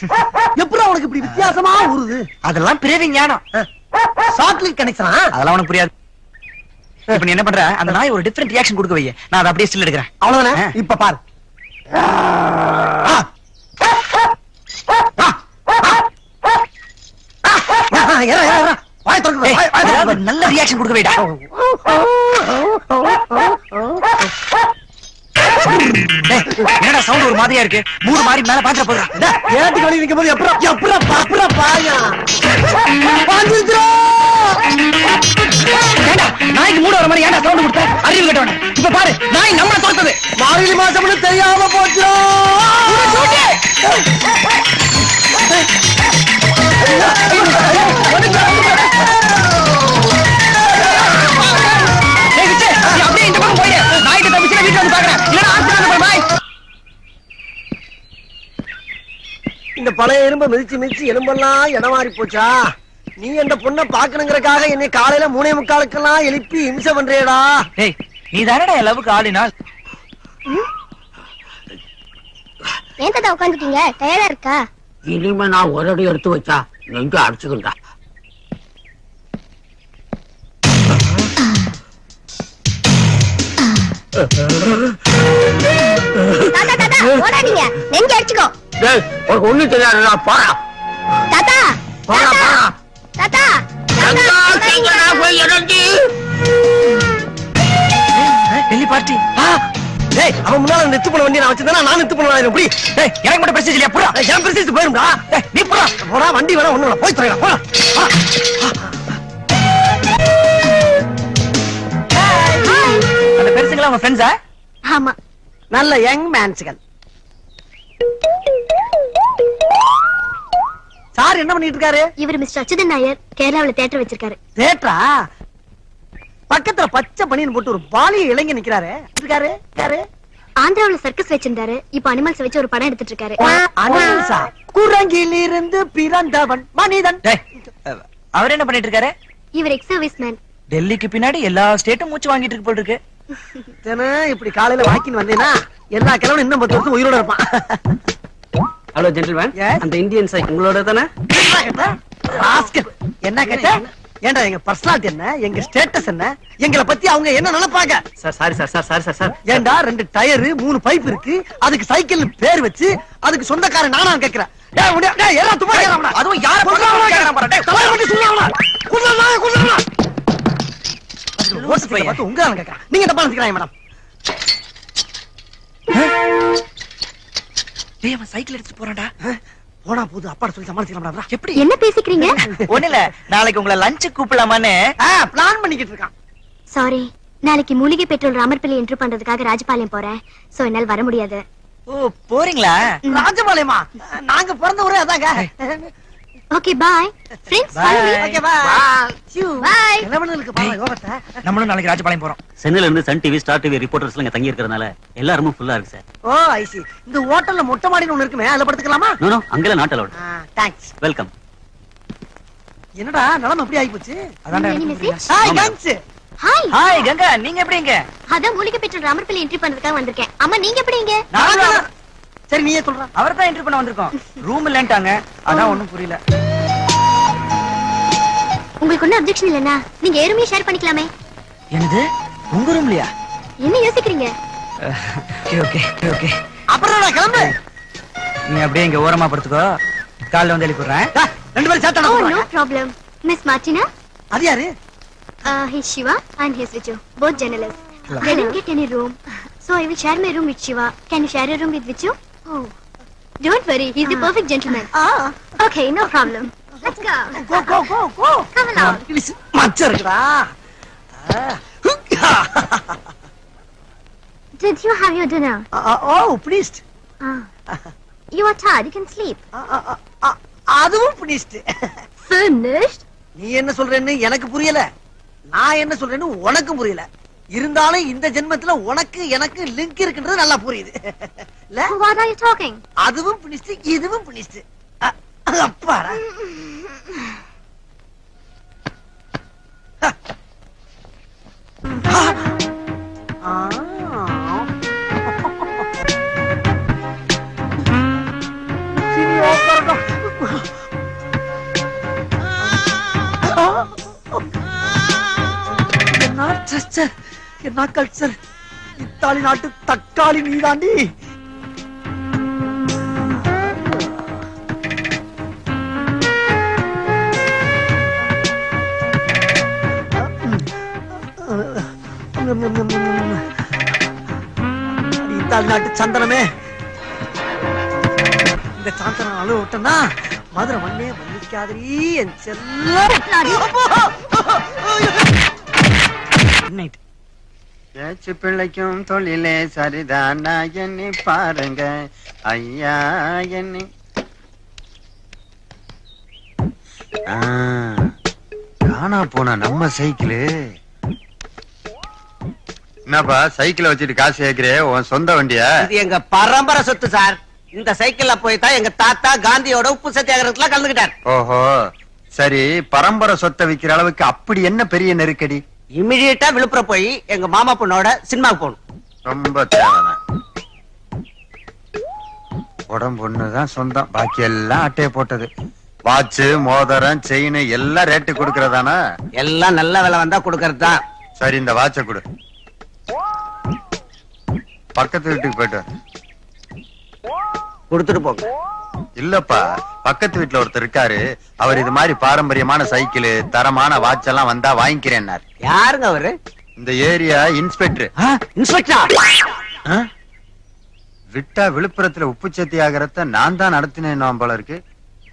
எப்பறா உனக்கு இப்படி வித்தியாசமா ஊறுது? அதெல்லாம் பிறவி ஞானம். சாக்லேட் கனெக்ஷனா? அதெல்லாம் உனக்கு புரியாது. இப்ப நீ என்ன பண்ற, அந்த நாய் ஒரு டிஃபரெண்ட் ரியாக்ஷன் கொடுக்க வையே, நான் அதை அப்படியே ஸ்டில் எடுக்கிறேன். அவ்வளவுதானே? ஆ. இப்ப பாரு. ஏறா, ஏறா, ஏறா. வாய் திறந்து ஏய், வாய் ஏதாவது திறந்து. ஒரு நல்ல ரியாக்ஷன் கொடுக்க வைடா. டேய், என்னடா சவுண்ட் ஒரு மாதிரியா இருக்கு? மூணு மாதிரி மேல பாத்துற போறா. ஏட்டு கழி நிக்கும் போது எப்பறா பாயா. பாஞ்சிருச்சுடா. ஏண்டா நாய்க்கு மூட வர மாதிரி ஏன்டா சவுண்ட் கொடுத்த? அறிவு கேட்டவனே. இப்ப பாரு, நாய் நம்மள தோத்தது. மார்கழி மாசம்னு தெரியாம போச்சுடா. டேய் விச்சு, நீ அப்படியே இந்த பக்கம் போயிடு. நாய்க்கு தப்பிச்சுனா வீட்டுல வந்து பாக்குறேன். இல்லனா ஆஸ்பத்திரியில போய் நாய். இந்த பழைய எறும்ப மிதிச்சு எலும்பெல்லாம் இடம் மாறி போச்சா? நீ அந்த பொண்ணை பாக்கணுங்கிறக்காக என்னை காலையில 3:45 எழுப்பி இம்சை பண்றியடா. டேய், நீ தானடா என் லவ்வுக்கு ஆளினா? ஏன் தாத்தா உட்காந்துட்டீங்க? டயர்டா இருக்கா? இனிமே நான் ஒரு அடி எடுத்து வச்சா நெஞ்சு அடிச்சுக்கிட்டா. தாத்தா தாத்தா ஓடாதீங்க, நெஞ்சு அடிச்சுக்கோ. டேய், உனக்கு ஒண்ணு தெரியாதுடா, போடா. தாத்தா போடா, தாத்தா போடா. தாத்தா எங்க சீக்கிரமா போய் இறங்கி. டெல்லி பார்ட்டி. டேய், அவன் முன்னால நெத்து பண்ண வண்டி நான் வச்சிருந்தா நான் நெத்து பண்ண எப்படி? டேய், எனக்கு மட்டும் பிரச்சனை இல்லையா? புறா. என் பிரசிஸ்ட் போயிரும்டா. டேய், நீ புறா. போடா, வண்டி வேணா ஒண்ணு போய் தரேன். போடா. அந்த பெருசுங்களா உங்க ஃப்ரெண்ட்ஸா? ஆமா. நல்ல யங் மேன்ஸ்கள். சார் என்ன பண்ணிட்டு இருக்காரு? இவர் மிஸ்டர் அச்சுதன் நாயர், கேரளாவுல தியேட்டர் வச்சிருக்காரு. தேட்டரா? பக்கத்துல பச்சை பனியன் போட்டு ஒரு பாலிய இளைஞர் நிக்கிறாரு. இருக்காரு யாரு? ஆந்திராவுல சர்க்கஸ் வச்சிருந்தாரு, இப்ப அனிமல்ஸ் வச்சு ஒரு படம் எடுத்துட்டு இருக்காரு. அனிமல்ஸா? குரங்கிலிருந்து பிறந்தவன் மனிதன். டேய், அவர் என்ன பண்ணிட்டு இருக்காரு? இவர் எக்ஸ் சர்வீஸ் மேன். டெல்லிக்கு பின்னாடி எல்லா ஸ்டேட்டும் மூச்சு வாங்கிட்டு இருக்கு போல இருக்கு. தினம் இப்படி காலையில வாக்கின் வந்தேன்னா எல்லா கிழவனும் இன்னும் 10 வருஷம் உயிரோட இருப்பான். Hello gentleman, Yes? அந்த இந்தியன் சைக் உங்களோட தானே? என்ன கேட்ட? ஏண்டா எங்க பர்சனாலிட்டி என்ன, எங்க ஸ்டேட்டஸ் என்ன, எங்களை பத்தி அவங்க என்ன நினைப்பாங்க? Sir sorry sir sir sorry sir sir. ஏண்டா 2 டயரு 3 பைப் இருக்கு, அதுக்கு சைக்கிள் பேர் வச்சு அதுக்கு சொந்தக்காரன் நானா கேக்குறேன். டேய் முடியா, டேய் ஏறா துப்பா ஏறாமடா. அதுவும் யார பக்கம் கேக்குறான் பாரு. டேய், தலைய பத்தி சொல்லலாம்டா. குள்ளலாம். லூசு பையன். பார்த்து உங்க ஆளு கேக்குறான். நீங்க தப்பா நினைக்கிறீங்க மேடம். டேய், அவன் சைக்கிள் எடுத்துட்டு போறான்டா. போனா போது அப்பாட சொல்லி சமாளிச்சுக்கலாம்டா. எப்படி? என்ன பேசிக்கிறீங்க? ஒண்ணு இல்ல, நாளைக்கு உங்களை லஞ்ச் கூப்பிடலாமான்னு. பிளான் பண்ணிக்கிட்டு இருக்கான். சாரி, நாளைக்கு மூலிகை பெட்ரோல் ராமர்பள்ளி என்ட்ரு பண்றதுக்காக ராஜபாளையம் போறேன். சோ என்னால வர முடியாது. ஓ, போறீங்களா? ராஜபாளையமா? நாங்க பிறந்த ஊரே அதாங்க. Okay bye friends, follow me. Okay bye. Bye. கிழவனுக்கு பாரு யோகத்தை. நம்மளும் நாளைக்கு ராஜபாளையம் போறோம். சென்னையில இருந்து Sun TV, Star TV reporters இங்க தங்கி இருக்கறனால எல்லா ரூமும் ஃபுல்லா இருக்கு சார். ஓ ஐ சி. இந்த ஹோட்டல்ல மொட்டை மாடின்னு ஒண்ணு இருக்குமே, அதுல படுத்துக்கலாமா? நோ நோ, அங்கெல்லாம் நாட் அலௌட். தேங்க்ஸ். வெல்கம். என்னடா நிலைமை எப்படி ஆகி போச்சு? அதான்டா Any எனக்கு message? புரியல. Hi thanks. Hi hi Ganga, நீங்க எப்படிங்க? அதான் மூலிகை பெற்ற ராமர்பிள்ளை என்ட்ரி பண்றதுக்காக வந்திருக்கேன். அம்மா நீங்க எப்படிங்க? சரி நீயே சொல்ற. அவர் தான் என்ட்ரி பண்ண வந்திருக்கோம். ரூம் இல்லன்ட்டாங்க, அதான் ஒண்ணும் புரியல. உங்களுக்கு ஒன்னும் அப்செக்ஷன் இல்லனா நீங்க ஏறுமே ஷேர் பண்ணிக்கலாமே. என்னது உங்க ரூம்லயா? என்ன யோசிக்கிறீங்க? Okay okay. அப்புறம் நான் கிளம்பு. நீ அப்படியே இங்க ஓரமா படுத்துக்கோ, காலைல வந்து எழுப்பிடுறேன். ரெண்டு பேரும் சேட்டை Oh, no பண்ணுவாங்க. problem. Miss Martina, அது யாரு? he's Shiva and he's Viju, both journalists. They didn't get any room, so I will share my room with Shiva. Can you share your room with Viju? Oh, don't worry, he's the perfect gentleman. Okay, no problem. Let's go. Go. Come along. மச்சம் இருக்குடா. Did you have your dinner? Oh, please. You are tired, you can sleep. அதுவும் பிடிச்சிட்டு. Finished? நீ என்ன சொல்றேன்னு எனக்கு புரியல, நான் என்ன சொல்றேன்னு உனக்கும் புரியல. இருந்தாலும் இந்த ஜென்மத்துல உனக்கு எனக்கு லிங்க் இருக்குன்றது நல்லா புரியுது. இல்ல? What are you talking? அதுவும் பிடிச்சிட்டு இதுவும் பிடிச்சிட்டு. அப்பாடா. என்ன கல்ச்சர், இத்தாலி நாட்டு தக்காளி நீதாண்டி. இத்தாலி நாட்டு சந்தனமே, இந்த சாந்தனம் அழுவ விட்டனா மதுரை மண்ணே மன்னிக்காதீ என் செல்ல. பேச்சு பிள்ளைக்கும் தொழிலே சரிதானா என்னை பாருங்க ஐயா என்னை. காணா போன நம்ம சைக்கிளு. என்னப்பா சைக்கிளை வச்சுட்டு காசு கேக்குறே, உன் சொந்த வண்டியா? இது எங்க பரம்பரை சொத்து சார். இந்த சைக்கிள்ல போய் தான் எங்க தாத்தா காந்தியோட உப்பு சத்தியாகிரகத்துல கலந்துக்கிட்டார். ஓஹோ சரி, பரம்பரை சொத்தை விக்கிற அளவுக்கு அப்படி என்ன பெரிய நெருக்கடி? இமிடியேட்டா விழுப்புரம் போய் எங்க மாமா பொண்ணோட சினிமாவுக்கு போகணும். ரொம்ப தேவை. உடம்பு ஒண்ணுதான் சொந்தம், பாக்கி எல்லாம் அட்டையை போட்டது. வாட்சு மோதிரம் செயின் எல்லாம் ரேட்டு கொடுக்கறதானா? எல்லாம் நல்ல விலை வந்தா கொடுக்கறது தான். சரி இந்த வாட்சை கொடு, பக்கத்து வீட்டுக்கு போயிட்டு வர. கொடுத்துட்டு போங்க. இல்லப்பா, பக்கத்து வீட்டுல ஒருத்தர் இருக்காரு, அவர் இது மாதிரி பாரம்பரியமான சைக்கிள் தரமான வாட்ச் எல்லாம் வந்தா வாங்கிக்கிறேன்னாரு. யாருங்க அவரு? இந்த ஏரியா இன்ஸ்பெக்டர். இன்ஸ்பெக்டர் விட்டா விழுப்புரத்துல உப்பு சத்தியாகிறத நான் தான் நடத்தினேன் போல இருக்கு.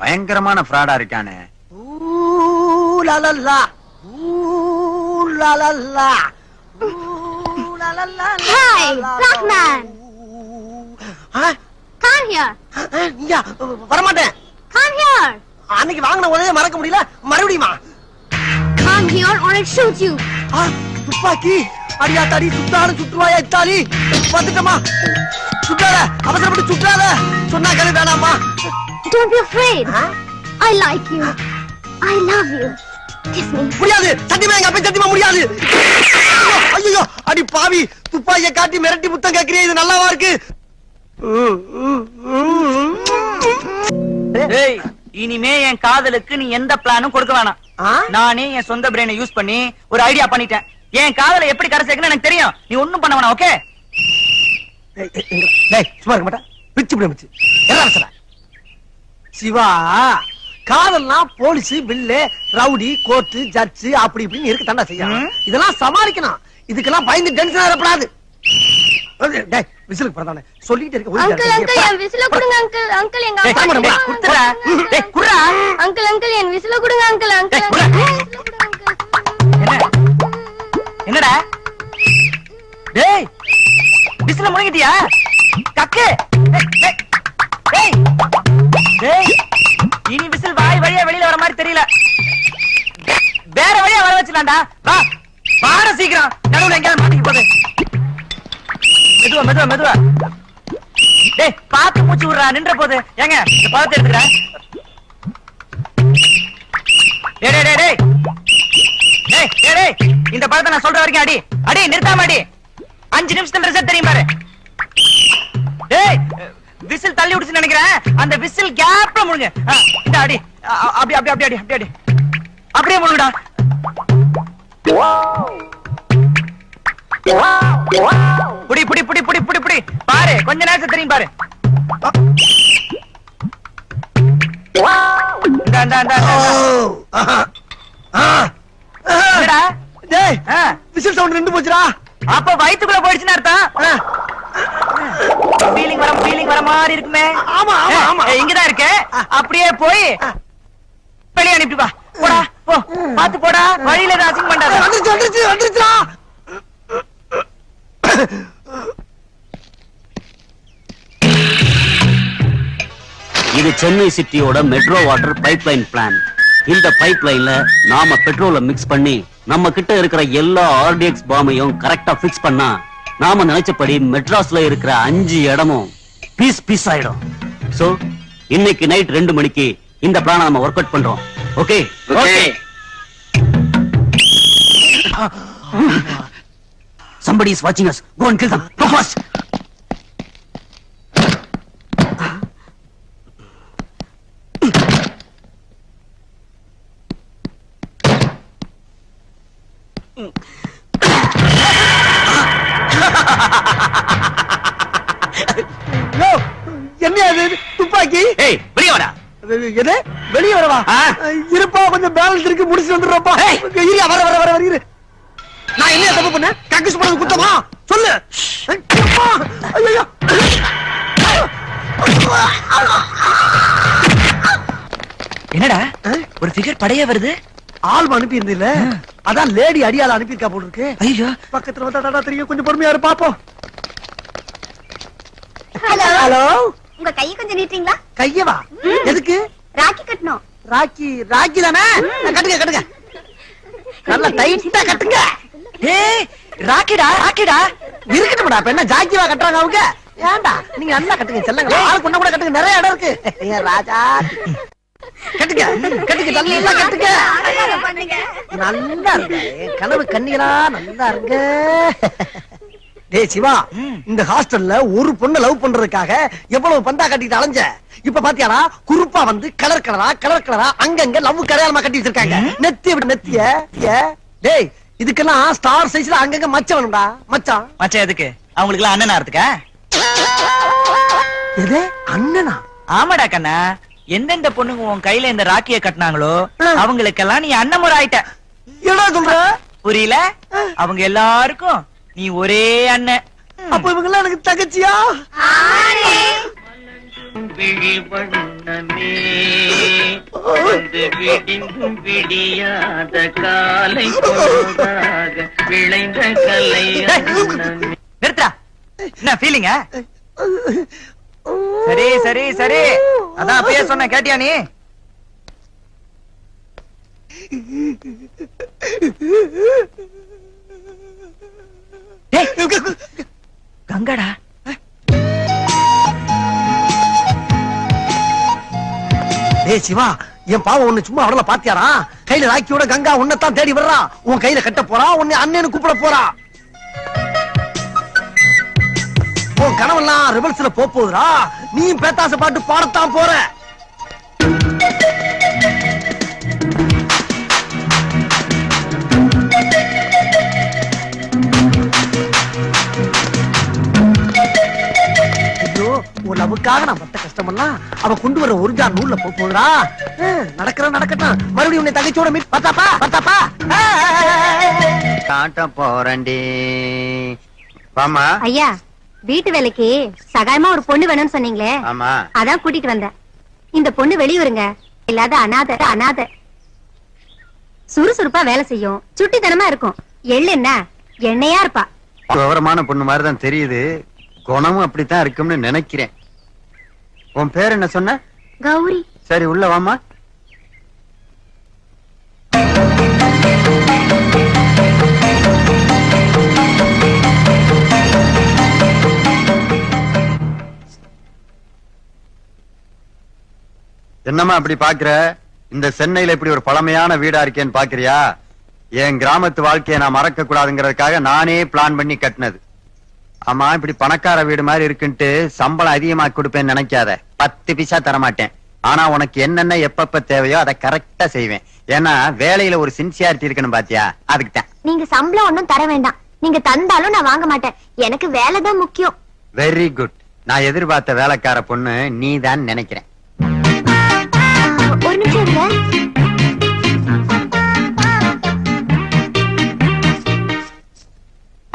பயங்கரமான ஃப்ராடா இருக்கானே. Hi, black man. Come here. வரமாட்டேன். Come here. அன்னைக்கு வாங்கின உடனே மறக்க முடியல, மறுபடியுமா? Come here or I'll shoot you. துப்பாக்கி அடியா தடி, சுத்தாடு சுற்றுவாயா இத்தாலி. வந்துட்டமா, சுட்டாத, அவசரப்பட்டு சுட்டாத. சொன்னா கழி வேணாமா? Don't be afraid. I like you. I love you. Kiss me. முடியாது, சத்தியமா எங்க அப்பா சத்தியமா முடியாது. ஐயோ அடி பாவி, துப்பாக்கியை காட்டி மிரட்டி முத்தம் கேக்குறியே, இது நல்லாவா இருக்கு? ஏய், இனிமே என் காதலுக்கு நீ எந்த பிளானும் கொடுக்க வேணாம். நானே என் சொந்த பிரெயினை யூஸ் பண்ணி ஒரு ஐடியா பண்ணிட்டேன். என் காதலை எப்படி கரை சேர்க்கணும் எனக்கு தெரியும். நீ ஒண்ணும் பண்ண வேணாம். ஓகே? சும்மா இருக்க மாட்டா, பிச்சு பிடிச்சு என்ன சிவா. காதல்னா police, bill, rowdy, court, judge அப்படி இப்படின்னு இருக்கு தாண்டா செய்யணும். இதெல்லாம் சமாளிக்கணும். இதுக்கெல்லாம் பயந்து டென்ஷன் ஆகப்படாது. விசிலுக்கு பிறந்தானே சொல்லிட்டு இருக்க. அங்கிள் அங்கிள் என் விசில கொடுங்க அங்கிள். அங்கிள் எங்க டேய், அப்பா டேய், குடுறா. டேய், குடுறா. அங்கிள் அங்கிள் என் விசில கொடுங்க அங்கிள். அங்கிள் டேய், குடுறா. என்னடா? டேய், விசில முழுங்கிட்டியா? கக்கு. டேய், டேய், டேய், இனி விசில் வாய் வழியா வெளியில வர மாதிரி தெரியல. வேற வழியா வர வச்சுலாம்டா. வா, பாரு சீக்கிரம். நடுவுல எங்கயாவது மாட்டிக்க போகுது. மெதுவா மெதுவா மெதுவா. டேய், பாத்து மூச்சு விடுறா, நின்ற போது. ஏங்க இந்த பழத்தை எடுத்துக்கிறேன். டேய் டேய் டேய் டேய், டேய் டேய் டேய் இந்த படத்தை நான் சொல்ற வரைக்கும் அடி அடி நிறுத்தாம அடி 5 நிமிஷத்துல ரிசல்ட் தெரியும் பாரு டேய் விசில் தள்ளி விடுச்சுன்னு நினைக்கிறேன் அந்த விசில் கேப்ல முழுங்க இந்த அடி அப்படி அப்படி அப்படி அடி அப்படி அடி அப்படியே முழுங்கடா புடி புடி புடி புடி புடி புடி பாரு கொஞ்ச நேரத்துல தெரியும் பாரு டேய் விசில் சவுண்ட் நின்னு போச்சுடா. அப்ப வயித்துக்குள்ள போயிடுச்சுன்னு அர்த்தம். ஃபீலிங் வர மாதிரி இருக்குமே. ஆமா ஆமா ஆமா இங்கதான் இருக்கு. அப்படியே போய் வெளிய அனுப்பி வா. போடா போ. பாத்து போடா. வழியில ராசிங் பண்ணாத. வந்துருச்சுடா. இது சென்னை சிட்டியோட மெட்ரோ வாட்டர் பைப்லைன் பிளான். இந்த பைப்லைன்ல நாம பெட்ரோலை மிக்ஸ் பண்ணி நம்ம கிட்ட இருக்கிற எல்லா ஆர்டிஎக்ஸ் பாமையும் கரெக்டா பிக்ஸ் பண்ணா நாம நினைச்சபடி மெட்ராஸ்ல இருக்கிற 5 இடமும் பீஸ் பீஸ் ஆயிடும். சோ இன்னைக்கு நைட் 2 மணிக்கு இந்த பிளானை நம்ம ஒர்க் அவுட் பண்றோம். Okay okay. Somebody is watching us. Go and kill them. Go fast. என்ன அது துப்பாக்கி? ஏய் வெளிய வாடா. எது வெளிய வரவா? இருப்பா கொஞ்சம் பேலன்ஸ் இருக்கு முடிச்சு வந்துடுறப்பா. இரு வர வர வர இரு. நான் என்ன தப்பு பண்ண? கக்கிஸ் பண்ணது குத்தமா? சொல்லு. ஐயோ என்னடா ஒரு ஃபிகர் படைய வருது. ஆள் அனுப்பி இருந்தில்ல அதான் லேடி அடியால அனுப்பி இருக்கா போல இருக்கு. ஐயோ பக்கத்துல வந்தா தெரியும். கொஞ்சம் பொறுமையா இரு பாப்போம். ஹலோ ஹலோ உங்க கையை கொஞ்சம் நீட்டுறீங்களா? கையவா? எதுக்கு? ராக்கி கட்டணும். ராக்கி ராக்கி தானே? கட்டுங்க கட்டுங்க. நல்லா டைட்டா கட்டுங்க. ஏய் ராக்கிடா ராக்கிடா. இருக்கட்டும்டா. இப்ப என்ன ஜாக்கிவா கட்டுறாங்க அவங்க? ஏன்டா நீங்க நல்லா கட்டுங்க செல்லங்க. ஆள் கொண்ட கூட கட்டுங்க. நிறைய இடம் இருக்கு. ஏன் ராஜா கட்டுங்க கட்டுங்க நல்லா கட்டுங்க. நல்லா இருக்கு. கனவு கண்ணிகளா நல்லா இருக்கு. டேய் சிவா இந்த ஹாஸ்டல்ல ஒரு பொண்ணு லவ் பண்றதுக்காக எவ்வளவு பந்தா கட்டிட்டு அலைஞ்ச. இப்ப பாத்தியாடா குறுப்பா வந்து கலர் கலரா அங்கங்க லவ் கரையாளமா கட்டி வச்சிருக்காங்க. நெத்திய டேய் இதுக்கெல்லாம் ஸ்டார் சைஸ்ல அங்கங்க மச்சம் வேணும்டா. மச்சான் மச்சான் எதுக்கு? அவங்களுக்கு எல்லாம் அண்ணனா இருக்கா? எது அண்ணனா? ஆமாடா கண்ணா. எந்தெந்த பொண்ணுங்க உன் கையில இந்த ராக்கிய கட்டினாங்களோ அவங்களுக்கெல்லாம் நீ அண்ணன் முறை ஆயிட்ட. என்ன சொல்ற? புரியல? அவங்க எல்லாருக்கும் நீ ஒரே அண்ணன். அப்ப இவங்க எல்லாம் எனக்கு தகச்சியா? நிறுத்தா. என்ன ஃபீலிங்க? சரி சரி சரி அதான் அப்பயே சொன்ன கேட்டியா நீ? கங்கடா டேய் சிவா என் பாவம் ஒண்ணு சும்மா அவள பாத்தியாரா? கையில ராக்கியோட கங்கா உன்னைத்தான் தேடி வர்றா. உன் கையில கட்ட போறா. உன்னை அண்ணன்னு கூப்பிட போறா. உன் கனவெல்லாம் ரிவர்ஸ்ல போகுதுடா. நீ பேத்தாச பாட்டு பாடத்தான் போற. ஐயோ உன் லவ்வுக்காக நான் பட்ட கஷ்டமெல்லாம் அவ கொண்டு வர ஒரு ஜார் நூல்ல போகுதுடா. நடக்கட்டும். மறுபடியும் உன்னை தகைச்சோட மீட் பார்த்தாப்பா. காட்ட போறேன்டி. வாமா. ஐயா வீட்டு வேலைக்கு சகாயமா ஒரு பொண்ணு வேணும்னு சொன்னீங்களே. ஆமா அதான் கூட்டிட்டு வந்தேன். இந்த பொண்ணு வெளியூருங்க. இல்லாத அனாதை சுறுசுறுப்பா வேலை செய்யும். சுட்டித்தனமா இருக்கும். எள்ளு என்ன எண்ணெயா இருப்பா. விவரமான பொண்ணு மாதிரிதான் தெரியுது. குணமும் அப்படித்தான் இருக்கும்னு நினைக்கிறேன். உன் பேர் என்ன சொன்ன? கௌரி. சரி உள்ள வாமா. என்னம்மா அப்படி பாக்குற? இந்த சென்னையில இப்படி ஒரு பழமையான வீடா இருக்கேன்னு பாக்குறியா? என் கிராமத்து வாழ்க்கையை நான் மறக்க கூடாதுங்கிறதுக்காக நானே பிளான் பண்ணி கட்டினது. ஆமா, இப்படி பணக்கார வீடு மாதிரி இருக்குன்ட்டு சம்பளம் அதிகமா கொடுப்பேன்னு நினைக்காத. 10 பைசா தரமாட்டேன். ஆனா உனக்கு என்னென்ன எப்பப்ப தேவையோ அதை கரெக்டா செய்வேன். ஏன்னா வேலையில ஒரு சின்சியாரிட்டி இருக்கணும் பாத்தியா, அதுக்கு தான். நீங்க சம்பளம் ஒண்ணும் தர வேண்டாம். நீங்க தந்தாலும் நான் வாங்க மாட்டேன். எனக்கு வேலை தான் முக்கியம். Very good. நான் எதிர்பார்த்த வேலைக்கார பொண்ணு நீதான் நினைக்கிறேன். ஒரு நிமிஷம் இருங்க.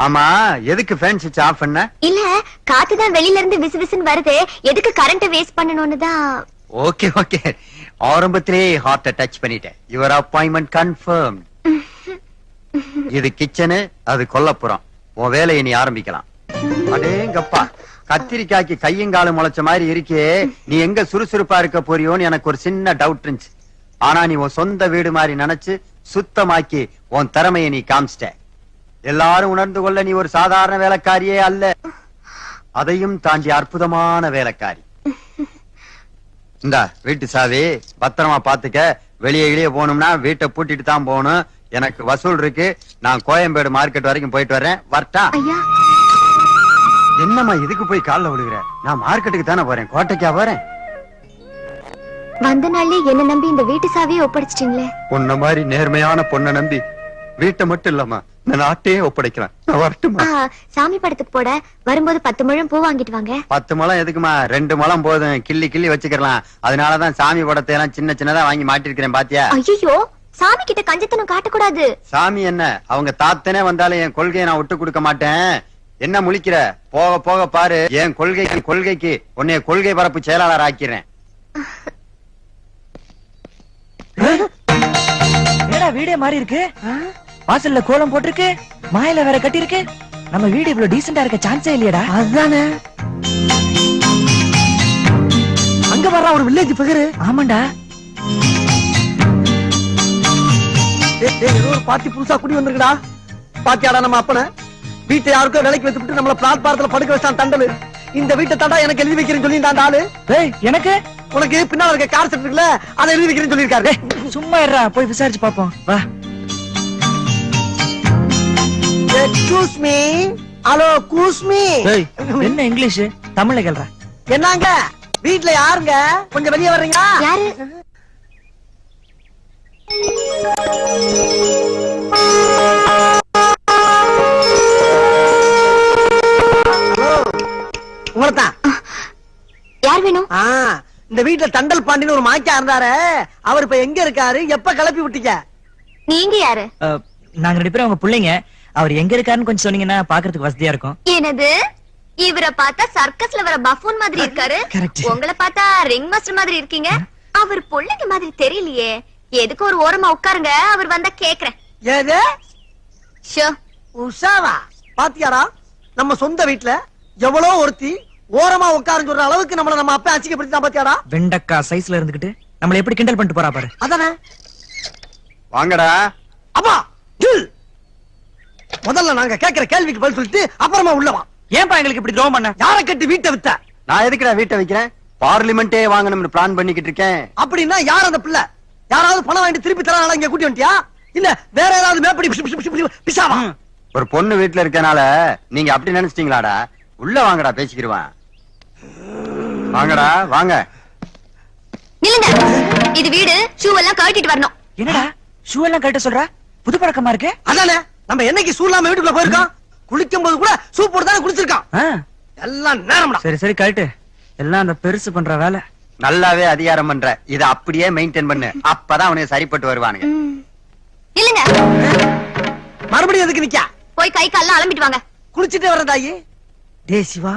ஆமா, எதுக்கு ஃபேன் சுவிட்ச் ஆஃப் பண்ண? இல்ல, காத்துதான் வெளியில இருந்து விசு விசுன்னு வருது. எதுக்கு கரண்ட் வேஸ்ட் பண்ணணும்னு தான். ஓகே ஓகே, ஆரம்பத்திலே ஹார்ட்ட டச் பண்ணிட்டேன். Your appointment confirm. இது கிச்சனு, அது கொல்லப்புறம். உன் வேலையை நீ ஆரம்பிக்கலாம். அடேங்கப்பா, கத்திரிக்காய்க்கு கையும் காலும் முளைச்ச மாதிரி இருக்கே. நீ எங்க சுறுசுறுப்பா இருக்க போறியோன்னு எனக்கு ஒரு சின்ன டவுட் இருந்துச்சு. ஆனா நீ உன் சொந்த வீடு மாதிரி நினைச்சு சுத்தமாக்கி உன் திறமையை நீ காமிச்சிட்ட. எல்லாரும் உணர்ந்து கொள்ள நீ ஒரு சாதாரண வேலைக்காரியே அல்ல, அதையும் தாண்டி அற்புதமான வேலைக்காரி. இந்த வீட்டு சாவி பத்திரமா பாத்துக்க. வெளியே இளைய போகணும்னா வீட்டை பூட்டிட்டு தான் போகணும். எனக்கு வசூல் இருக்கு. நான் கோயம்பேடு மார்க்கெட் வரைக்கும் போயிட்டு வரேன். வரட்டா? ஐயா, என்னம்மா இதுக்கு போய் கால்ல விழுகிற? நான் மார்க்கெட்டுக்கு தானே போறேன், கோட்டைக்கா போறேன். வந்த நாள்லயே என்ன நம்பி இந்த வீட்டு சாவியை ஒப்படைச்சிட்டீங்களே. உன்ன மாதிரி நேர்மையான பொண்ணை நம்பி வீட்டை மட்டும் இல்லம்மா, இந்த நாட்டையே ஒப்படைக்கிறேன். நான் வரட்டுமா? சாமி படத்துக்கு போட வரும்போது 10 முழம் பூ வாங்கிட்டு வாங்க. 10 முழம் எதுக்குமா? 2 முழம் போதும். கிள்ளி கிள்ளி வச்சுக்கலாம். அதனாலதான் சாமி படத்தை எல்லாம் சின்ன சின்னதா வாங்கி மாட்டிருக்கிறேன் பாத்தியா. ஐயோ, சாமி கிட்ட கஞ்சத்தனம் காட்டக்கூடாது. சாமி என்ன, அவங்க தாத்தனே வந்தாலும் என் கொள்கையை நான் விட்டு கொடுக்க மாட்டேன். என்ன முழிக்கிற? போக போக பாரு, என் கொள்கைக்கு உன்னைய கொள்கை பரப்பு செயலாளர் ஆக்கிறேன். என்னடா வீடே மாறி இருக்கு? வாசல்ல கோலம் போட்டிருக்கு, மாயில வேற கட்டி இருக்கு. நம்ம வீடு இவ்வளவு டீசெண்டா இருக்க சான்ஸே இல்லையடா. அதுதானே. அங்க வர்ற ஒரு வில்லேஜ் பிகரு. ஆமாண்டா. ஏதோ ஒரு பாட்டி புதுசா குடி வந்திருக்குடா. பாத்தியாடா நம்ம அப்பன வீட்டை யாருக்கோ விலைக்கு வச்சுட்டு நம்மள பிளாட்பாரத்துல படுக்க வச்சான் தண்டலு. இந்த வீட்டை தாண்டா எனக்கு எழுதி வைக்கிறேன்னு சொல்லி அந்த ஆளு. எனக்கு உனக்கு பின்னால இருக்க கார் செட் இருக்குல்ல, அதை எழுதி வைக்கிறேன்னு சொல்லியிருக்காரு. சும்மா இருடா, போய் விசாரிச்சு பாப்போம் வா. Excuse me. ஹலோ கூஸ்மி. என்ன இங்கிலீஷ்? தமிழ்ல கேள்ற. என்னங்க வீட்ல யாருங்க? கொஞ்சம் வெளியே வர்றீங்களா? யாரு? உங்களதான். யார் வேணும்? இந்த வீட்டுல தண்டல் பாண்டின்னு ஒரு மாக்கியா இருந்தாரு. அவர் இப்ப எங்க இருக்காரு? எப்ப கிளப்பி விட்டீங்க? நீங்க யாரு? நாங்க 2 பேரும் உங்க பிள்ளைங்க. அவர் எங்க இருக்காருன்னு கொஞ்சம் சொன்னீங்கன்னா பாக்குறதுக்கு வசதியா இருக்கும். என்னது? இவரை பார்த்தா சர்க்கஸ்ல வர பஃபூன் மாதிரி இருக்காரு. உங்களை பார்த்தா ரிங் மாஸ்டர் மாதிரி இருக்கீங்க. அவர் பொள்ளைங்க மாதிரி தெரியலையே. எதுக்கு ஒரு ஓரமா உட்காருங்க, அவர் வந்தா கேக்குறேன். ஏது ஷோ உஷாவா? பாத்தியாரா, நம்ம சொந்த வீட்டுல எவ்வளவு ஒருத்தி ஓரமா உட்காருன்னு சொல்ற அளவுக்கு நம்மள நம்ம அப்பா அச்சிக்கப்படுத்தினா பாத்தியாரா? வெண்டக்கா சைஸ்ல இருந்துகிட்டு நம்மள எப்படி கிண்டல் பண்ணிட்டு போறா பாரு. அதானே. வாங்கடா. அப்பா முதல்ல நாங்க கேக்குற கேள்விக்கு பதில் சொல்லிட்டு அப்புறமா உள்ளவா. ஏன்பா எங்களுக்கு இப்படி துரோகம் பண்ண? யார கட்டி வீட்டை வித்த? நான் எதுக்குடா வீட்டை வைக்கிறேன்? பார்லிமெண்டே வாங்கணும்னு பிளான் பண்ணிக்கிட்டு இருக்கேன். அப்படின்னா யார் அந்த பிள்ளை? யாராவது பணம் வாங்கிட்டு திருப்பி தரனால இங்க கூட்டி வந்துட்டியா? இல்ல வேற ஏதாவது மேப்படி பிசாவா? ஒரு பொண்ணு வீட்டுல இருக்கனால நீங்க அப்படி நினைச்சிட்டீங்களாடா? உள்ள வாங்கடா, பேசிக்கிடுவான். வாங்கடா வாங்க. நில்லுங்க. இது வீடு. ஷூ எல்லாம் கழட்டிட்டு வரணும். என்னடா ஷூ எல்லாம் கழட்ட சொல்ற? புது பழக்கமா இருக்கு. அதானே, நம்ம என்னைக்கு ஷூ இல்லாம வீட்டுக்குள்ள போயிருக்கோம்? குளிக்கும் போது கூட ஷூ போட்டு தானே குளிச்சிருக்கான். எல்லாம் நேரம்டா. சரி சரி கழட்டு. எல்லாம் அந்த பெருசு பண்ற வேலை. நல்லாவே அதிகாரம் பண்ற. இத அப்படியே மெயின்டைன் பண்ணு. அப்பதான் அவனுக்கு சரிப்பட்டு வருவானுங்க. நில்லுங்க. மறுபடியும் எதுக்கு நிக்க? போய் கை கால்லாம் அலம்பிட்டு வாங்க. குளிச்சிட்டே வர தாயி. டே சிவா,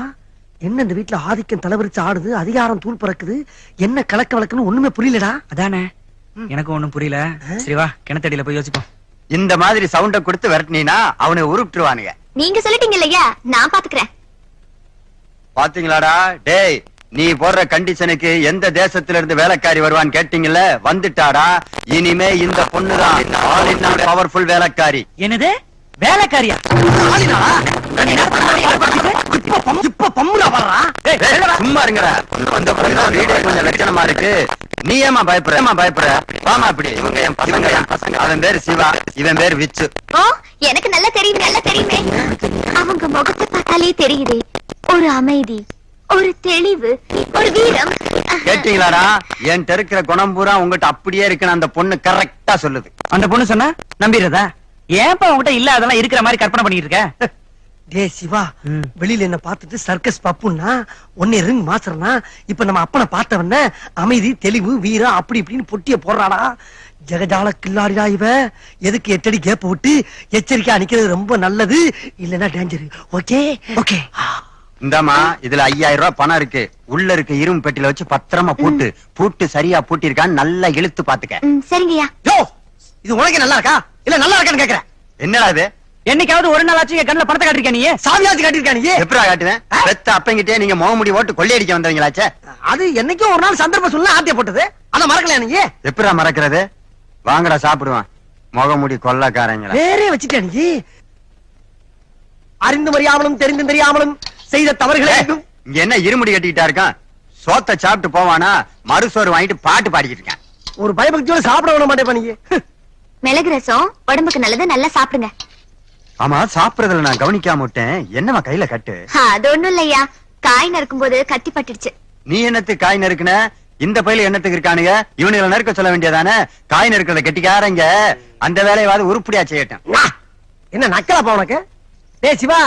என்ன இந்த வீட்டுல ஆதிக்கம் தலைவரிச்சு ஆடுது, அதிகாரம் தூள் பறக்குது, என்ன கலக்க வழக்குன்னு ஒண்ணுமே புரியலடா. அதானே, எனக்கு ஒண்ணும் புரியல. சரி வா, கிணத்தடியில போய் யோசிப்போம். இந்த மாதிரி சவுண்ட கொடுத்து விரட்டினா அவனை உருப்பிட்டுருவானுங்க. நீங்க சொல்லிட்டீங்க இல்லையா, நான் பாத்துக்கிறேன். பாத்தீங்களாடா? டேய், நீ போடுற கண்டிஷனுக்கு எந்த தேசத்துல இருந்து வேலைக்காரி வருவான்னு கேட்டீங்கல்ல, வந்துட்டாடா. இனிமே இந்த பொண்ணுதான் ஆல் இன் ஆல் பவர்ஃபுல் வேலைக்காரி. என்னது வேலைக்காரியா? இப்ப பம்முடா வர்றா. சும்மா இருங்கடா. வந்த பிறகுதான் வீடே கொஞ்சம் லட்சணமா இருக்கு. நீ ஏமா பயப்படுற வாமா இப்படி. இவங்க என் பசங்க அவன் பேரு சிவா, இவன் பேரு விச்சு. ஓ எனக்கு நல்லா தெரியுமே அவங்க முகத்தை பார்த்தாலே தெரியுதே, ஒரு அமைதி, ஒரு தெளிவு, ஒரு வீரம். கேட்டீங்களாடா? என் இருக்கிற குணம் பூரா உங்ககிட்ட அப்படியே இருக்குன்னு அந்த பொண்ணு கரெக்டா சொல்லுது. அந்த பொண்ணு சொன்னா நம்பிடுறதா? ஏன்பா உங்ககிட்ட இல்ல அதெல்லாம் இருக்கிற மாதிரி கற்பனை பண்ணிட்டு இருக்க? டே சிவா, வெளியில என்ன பார்த்துட்டு சர்க்கஸ் பப்புன்னா ஒன்னே ரிங் மாசறனா, இப்ப நம்ம அப்பனை பார்த்தவன அமைதி, தெளிவு, வீரம் அப்படி இப்படின்னு பொட்டிய போடுறாடா. ஜெகஜால கில்லாடிடா இவ. எதுக்கு 8 அடி கேப் விட்டு எச்சரிக்கையா நிக்கிறது ரொம்ப நல்லது, இல்லன்னா டேஞ்சர். Okay okay. இந்தாமா இதுல 5000 ரூபாய் பணம் இருக்கு. உள்ள இருக்க இரும்பு பெட்டில வச்சு பத்திரமா பூட்டு சரியா பூட்டிருக்கான்னு நல்லா இழுத்து பாத்துக்க. சரிங்கய்யா. யோ, இது உனக்கு நல்லா இருக்கா இல்ல நல்லா இருக்கான்னு கேக்குறேன். என்னடா இது? என்னைக்காவது ஒரு நாள் ஆச்சு என் கண்ணுல பணத்தை காட்டிருக்க நீ? சாவியாச்சு காட்டிருக்கா நீ? எப்படா காட்டுவேன்? பெத்த அப்பங்கிட்டே நீங்க முகமுடி ஓட்டு கொள்ளையடிக்க வந்தவங்களாச்சே. அது என்னைக்கும் ஒரு நாள் சந்தர்ப்பம் சொல்ல ஆத்திய போட்டது, அத மறக்கலையா நீ? எப்படா மறக்கிறது? வாங்கடா சாப்பிடுவான். முகமுடி கொள்ளக்காரங்களா வேறே வச்சுட்டா நீ? அறிந்து அறியாமலும் தெரிந்து தெரியாமலும் செய்த தவறுகளை இங்க என்ன இருமுடி கட்டிக்கிட்டா இருக்கான்? சோத்த சாப்பிட்டு போவானா, மறுசோறு வாங்கிட்டு பாட்டு பாடிக்கிட்டு இருக்கேன். ஒரு பயபக்தியோட சாப்பிட விட மாட்டேன் நீ. மிளகு ரசம் உடம்புக்கு நல்லது, நல்லா சாப்பிடுங்க. ஆமா, சாப்பிடுறதுல நான் கவனிக்காம விட்டேன். என்னமா கையில கட்டு? அது ஒண்ணும் இல்லையா, காய் நறுக்கும் போது கத்தி பட்டுடுச்சு. நீ என்னத்துக்கு காய் நறுக்குன? இந்த பையில என்னத்துக்கு இருக்கானுங்க? இவனுங்களை நறுக்க சொல்ல வேண்டியதானே? காய் நறுக்கிறத கெட்டிக்காரங்க அந்த வேலையாவது உருப்படியா செய்யட்டும். என்ன நக்கலப்பா உனக்கு? டேய் சிவா,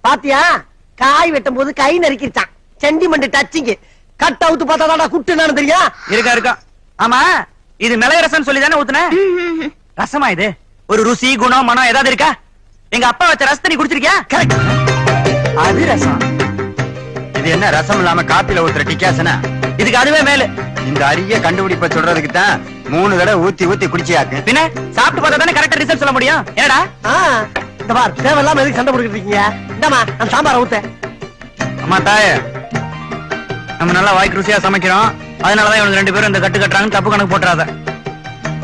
பாத்தியா? காய் வெட்டும் போது கை நறுக்கிட்டான். Sentiment touching. கட் அவுத்து பார்த்தாடா குட்டு என்னன்னு தெரியும்? இருக்கா. ஆமா, இது மிளகு ரசம் சொல்லி தானே ஊத்துன? ரசமா இது? ஒரு ருசி, குணம், மனம் ஏதாவது இருக்கா? எங்க அப்பா வச்ச ரசத்தை நீ குடிச்சிருக்கியா? கரெக்ட். அது ரசம். இது என்ன ரசம் இல்லாம காப்பில ஊத்துற டிக்காசனா? இதுக்கு அதுவே மேலு. இந்த அரிய கண்டுபிடிப்ப சொல்றதுக்கு தான் 3 தடவை ஊத்தி குடிச்சியாக்கு. பின்ன சாப்பிட்டு பார்த்தா தானே கரெக்டா ரிசல்ட் சொல்ல முடியும். என்னடா இந்த பார், தேவையில்லாம எதுக்கு சண்டை போட்டுக்கிட்டு இருக்கீங்க? இந்தாமா அந்த சாம்பாரை ஊத்த. அம்மா தாயே, நம்ம நல்லா வாய்க்கு ருசியா சமைக்கிறோம், அதனாலதான் இவனுக்கு 2 பேரும் இந்த கட்டு கட்டுறாங்கன்னு தப்பு கணக்கு போட்டுறாத.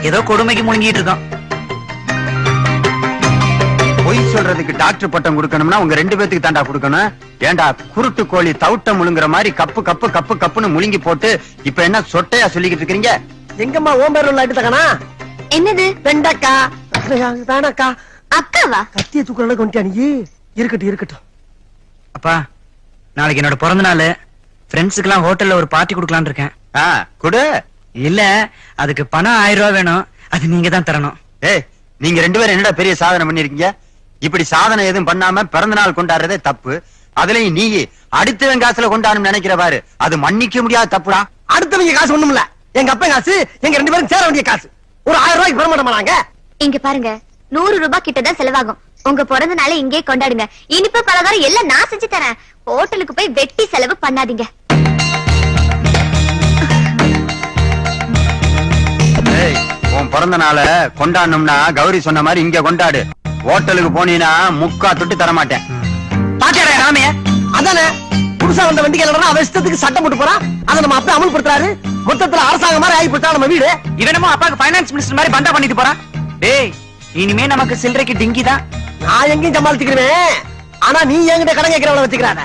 ஏதோ கொடுமைக்கு முழுங்கிட்டு இருக்கோம். பொய் சொல்றதுக்கு டாக்டர் பட்டம் கொடுக்கணும்னா உங்க 2 பேத்துக்கு தாண்டா கொடுக்கணும். ஏண்டா குருட்டு கோழி தவுட்ட முழுங்குற மாதிரி கப்புன்னு முழுங்கி போட்டு இப்ப என்ன சொட்டையா சொல்லிக்கிட்டு இருக்கீங்க? எங்கம்மா ஓம் பேர் உள்ள எடுத்தக்கனா? என்னது? வெண்டக்கா. வேணாக்கா. அக்காவா? கத்திய தூக்குறதுக்கு வந்துட்டியா நீ? இருக்கட்டும். அப்பா, நாளைக்கு என்னோட பிறந்த நாள். ஃப்ரெண்ட்ஸுக்கு எல்லாம் ஹோட்டல்ல ஒரு பார்ட்டி கொடுக்கலான்னு இருக்கேன். கொடு. இல்ல, அதுக்கு பணம் 1000 ரூபாய் வேணும். அது நீங்க தான் தரணும். ஏய், நீங்க 2 பேரும் என்னடா பெரிய சாதனை பண்ணிருக்கீங்க? இப்படி சாதனை எதுவும் பண்ணாம பிறந்த நாள் கொண்டாடுறதே தப்பு. அதுலயும் நீ அடுத்தவன் காசுல கொண்டாடணும் நினைக்கிற பாரு, அது மன்னிக்க முடியாத தப்புடா. அடுத்தவங்க காசு ஒண்ணும் இல்ல, எங்க அப்பா காசு, எங்க 2 பேரும் சேர வேண்டிய காசு. ஒரு 1000 ரூபாய்க்கு பெற மாட்டாங்க. இங்க பாருங்க, 100 ரூபாய் கிட்டதான் செலவாகும். உங்க பிறந்த நாளை இங்கே கொண்டாடுங்க. இனிப்பு பலகாரம் எல்லாம் நான் செஞ்சு தரேன். ஹோட்டலுக்கு போய் வெட்டி செலவு பண்ணாதீங்க. ஏய், உன் பிறந்த நாள கொண்டாடணும்னா கௌரி சொன்ன மாதிரி இங்க கொண்டாடு. ஹோட்டலுக்கு போனீனா முக்கா தொட்டு தர மாட்டேன். பாத்தியாடா ராமைய? அதானே புதுசா வந்த வண்டிக்கு எல்லாம் அவசரத்துக்கு சட்டம் போட்டு போறான். அதை நம்ம அப்பா அமல்படுத்துறாரு. மொத்தத்துல அரசாங்கம் மாதிரி ஆகி போட்டா நம்ம வீடு. இவனமோ அப்பாக்கு ஃபைனான்ஸ் மினிஸ்டர் மாதிரி பந்தா பண்ணிட்டு போறான். டேய், இனிமே நமக்கு சில்லறைக்கு டிங்கி தான். நான் எங்கேயும் சமாளிச்சுக்கிறேன். ஆனா நீ என்கிட்ட கடன் கேட்கிறவளை வச்சுக்கிறாத.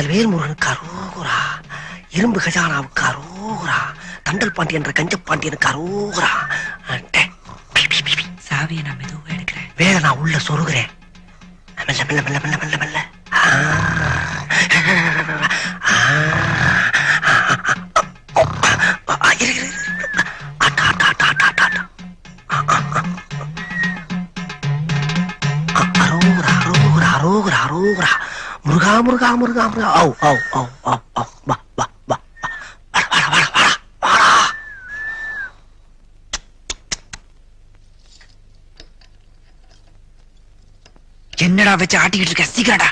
வேல்முருகனுக்கு அரோகரா, இரும்பு கஜானாவுக்கு அரோகரா, தண்டல் பாண்டி என்ற கஞ்ச பாண்டியனுக்கு அரோகரா. சாவியை நான் மெதுவா எடுக்கிறேன். வேக நான் உள்ள சொருகிறேன். மெல்ல மெல்ல மெல்ல மெல்ல மெல்ல மெல்ல. அரோகரா அரோகரா அரோகரா அரோகரா. முருகா முருகா முருகா முருகா. ஓ ஓ ஓ ஓ ஓ. வா வா வா. வாடா வாடா வாடா வாடா. என்னடா வச்சு ஆட்டிக்கிட்டு இருக்க? சீக்கிரடா,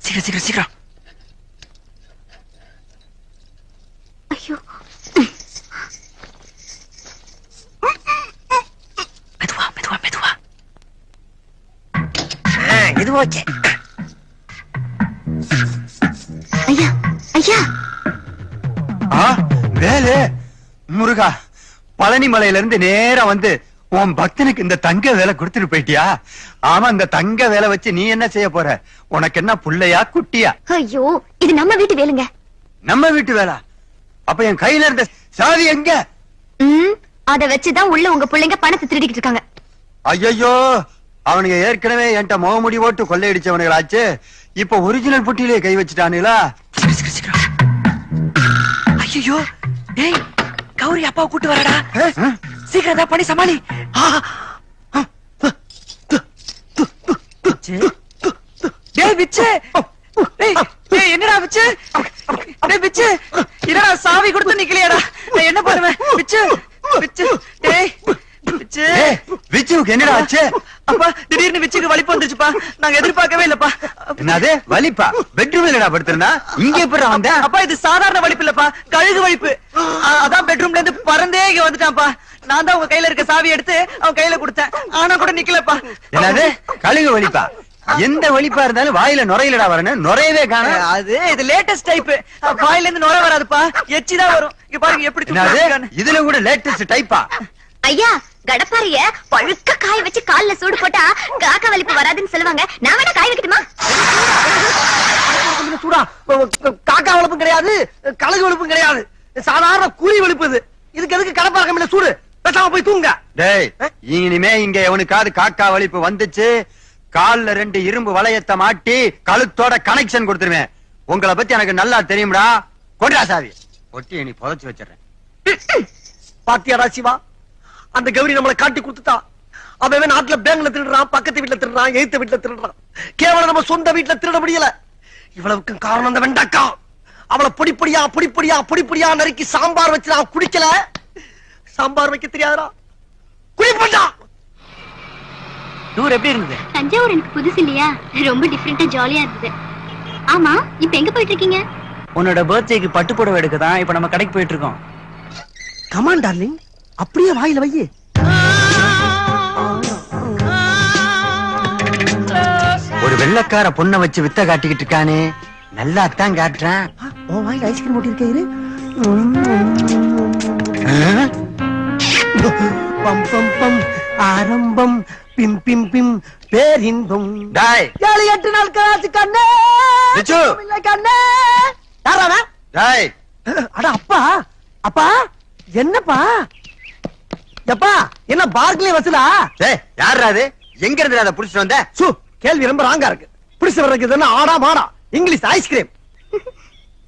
சீக்கிரம். ஐயோ, மெதுவா. இது ஓகே. ஐயா வேலு முருகா, பழனி மலையில இருந்து நேரா வந்து உன் பக்தனுக்கு இந்த தங்க வேலை கொடுத்துட்டு போயிட்டியா? ஆமா, இந்த தங்க வேலை வச்சு நீ என்ன செய்ய போற? உனக்கு என்ன புள்ளையா குட்டியா? ஐயோ, இது நம்ம வீட்டு வேலுங்க. நம்ம வீட்டு வேலை? அப்ப என் கையில இருந்த சாவி எங்க? அத வச்சுதான் உள்ள உங்க பிள்ளைங்க பணத்தை திருடிக்கிட்டு இருக்காங்க. ஐயோ, அவனுங்க ஏற்கனவே என்கிட்ட முகமுடி ஓட்டு கொள்ளையடிச்சவனுங்களாச்சு. இப்ப ஒரிஜினல் புட்டியிலே கை வச்சுட்டானுங்களா? ஐயோ, டேய் கௌரி அப்பாவை கூட்டு வரடா. சீக்கிரம் தான் பண்ணி சமாளி. டேய் பிச்சு, டேய் என்னடா பிச்சு? டேய் பிச்சு, என்னடா சாவி கொடுத்து நிக்கலையாடா? நான் என்ன பண்ணுவேன்? பிச்சு பிச்சு, டேய் பிச்சு. விச்சுக்கு என்னடா ஆச்சு? அப்பா திடீர்னு விச்சுக்கு வலிப்பு வந்துச்சுப்பா. நாங்க எதிர்பார்க்கவே இல்லப்பா. என்னது வலிப்பா? பெட்ரூம்ல என்னடா படுத்திருந்தா? இங்க எப்படி வந்த? அப்பா இது சாதாரண வலிப்பு இல்லப்பா, கழுகு வலிப்பு. அதான் பெட்ரூம்ல இருந்து பறந்தே இங்க வந்துட்டான்ப்பா. நான் தான் உங்க கையில இருக்க சாவி எடுத்து அவன் கையில கொடுத்தேன். ஆனா கூட நிக்கலப்பா. என்னது கழுகு வலிப்பா? எந்த வலிப்பா இருந்தாலும் வாயில நுரையிலடா வரணும், நுரையவே காணோம். அது இது லேட்டஸ்ட் டைப். வாயில இருந்து நுரை வராதுப்பா, எச்சிதான் வரும். இங்க பாருங்க எப்படி என்னது துப்புறான்னு. இதுல கூட லேட்டஸ்ட் டைப்பா? ஐயா, கடப்பாரிய பழுக்க காய வச்சு கால்ல சூடு போட்டா காக்கா வலிப்பு வராதுன்னு சொல்லுவாங்க. நான் வேணா காய வைக்கட்டுமா? சூடா காக்கா வளப்பும் கிடையாது, கழுகு வளப்பும் கிடையாது, சாதாரண கூலி வலிப்பு இது. இதுக்கு எதுக்கு கடப்பாக்க சூடு? பேசாம போய் தூங்க. டேய், இனிமே இங்க எவனுக்காவது காக்கா வலிப்பு வந்துச்சு, கால்ல 2 இரும்பு வளையத்தை மாட்டி கழுத்தோட கனெக்ஷன் கொடுத்துருவேன். உங்களை பத்தி எனக்கு நல்லா தெரியும்டா. கொண்டா சாவி ஒட்டி நீ புதைச்சு வச்சிடறேன். பாத்தியாடா சிவா, அந்த கௌரி நம்மளை காட்டி கொடுத்துட்டா. அவன் நாட்டுல பேங்க்ல திருடுறான், பக்கத்து வீட்டுல திருடுறான், எய்த்த வீட்டுல திருடுறான். கேவலம் நம்ம சொந்த வீட்டுல திருட முடியல. இவ்வளவுக்கு காரணம் அந்த வெண்டக்கா. அவளை பொடிப்படியா பொடிப்படியா பொடிப்படியா நறுக்கி சாம்பார் வச்சு நான் குடிக்கல. சாம்பார் வைக்க தெரியாதா? குடிப்பா. டூர் எப்படி இருந்தது? தஞ்சாவூர் எனக்கு புதுசு இல்லையா, ரொம்ப டிஃபரெண்டா ஜாலியா இருந்தது. ஆமா, இப்ப எங்க போயிட்டு இருக்கீங்க? உன்னோட பர்த்டேக்கு பட்டு புடவை எடுக்க தான் இப்ப நம்ம கடைக்கு போயிட்டு இருக்கோம். கமான் டார்லிங், அப்படியே வாயில வை. ஒரு வெள்ளக்கார பொண்ணை வச்சு வித்த காட்டிக்கிட்டு இருக்கானே, நல்லா தான் காட்டுறான். உன் வாயில ஐஸ்கிரீம் ஓட்டி இருக்கே. பம் பம் பம் ஆரம்பம் பிம் பிம் பிம் பேரின்பம். டாய் 7-8 நாள் கராச்சு கண்ணே. விச்சு. இல்ல கண்ணே. யாரா? டாய், அட அப்பா, அப்பா என்னப்பா? எப்பா என்ன பார்க்லயே வசலா? டேய் யாரா அது? எங்க இருந்து அதை புடிச்சிட்டு வந்த? சு, கேள்வி ரொம்ப ராங்கா இருக்கு. பிடிச்சு வர்றதுக்கு இது என்ன ஆடா மாடா? English ice cream.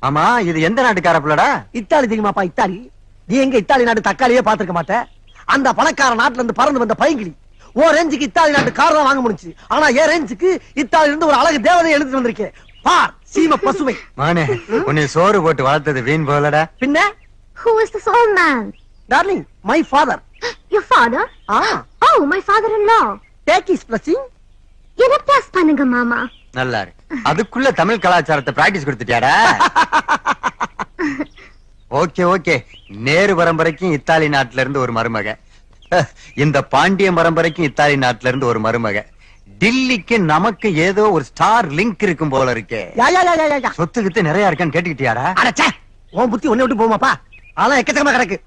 ஆமா, இது எந்த நாட்டுக்கார புள்ளடா? இத்தாலி தெரியுமாப்பா? இத்தாலி. நீ எங்க இத்தாலி நாட்டு தக்காளியே பாத்துக்க மாட்ட. அந்த பணக்கார நாட்டுல இருந்து பறந்து வந்த பைங்கிளி. ஓ ரேஞ்சுக்கு இத்தாலி நாட்டு கார் தான் வாங்க முடிஞ்சு. ஆனா ஏன் ரேஞ்சுக்கு இத்தாலி இருந்து ஒரு அழகு தேவதை எழுதிட்டு வந்திருக்கேன். பார், சீம பசுமை. மானே, உன்னை சோறு போட்டு வளர்த்தது வீண் போலடா. பின்ன Who is this old man? Darling, my father. Your father? Oh, my father-in-law. Take his blessing. என்ன பிளஸ் பண்ணுங்க மாமா. நல்லா இருக்கு. அதுக்குள்ள தமிழ் கலாச்சாரத்தை பிராக்டிஸ் கொடுத்துட்டியாடா? Okay okay. நேரு பரம்பரைக்கும் இத்தாலி நாட்டுல இருந்து ஒரு மருமக, இந்த பாண்டிய பரம்பரைக்கும் இத்தாலி நாட்டுல இருந்து ஒரு மருமக. டில்லிக்கு நமக்கு ஏதோ ஒரு ஸ்டார் லிங்க் இருக்கும் போல இருக்கே. சொத்து கித்து நிறைய இருக்கான்னு கேட்டுக்கிட்டியாடா? அடச்சே, உன் புத்தி ஒண்ணு விட்டு போமாப்பா. அதெல்லாம் எக்கச்சக்கமா கிடக்கு.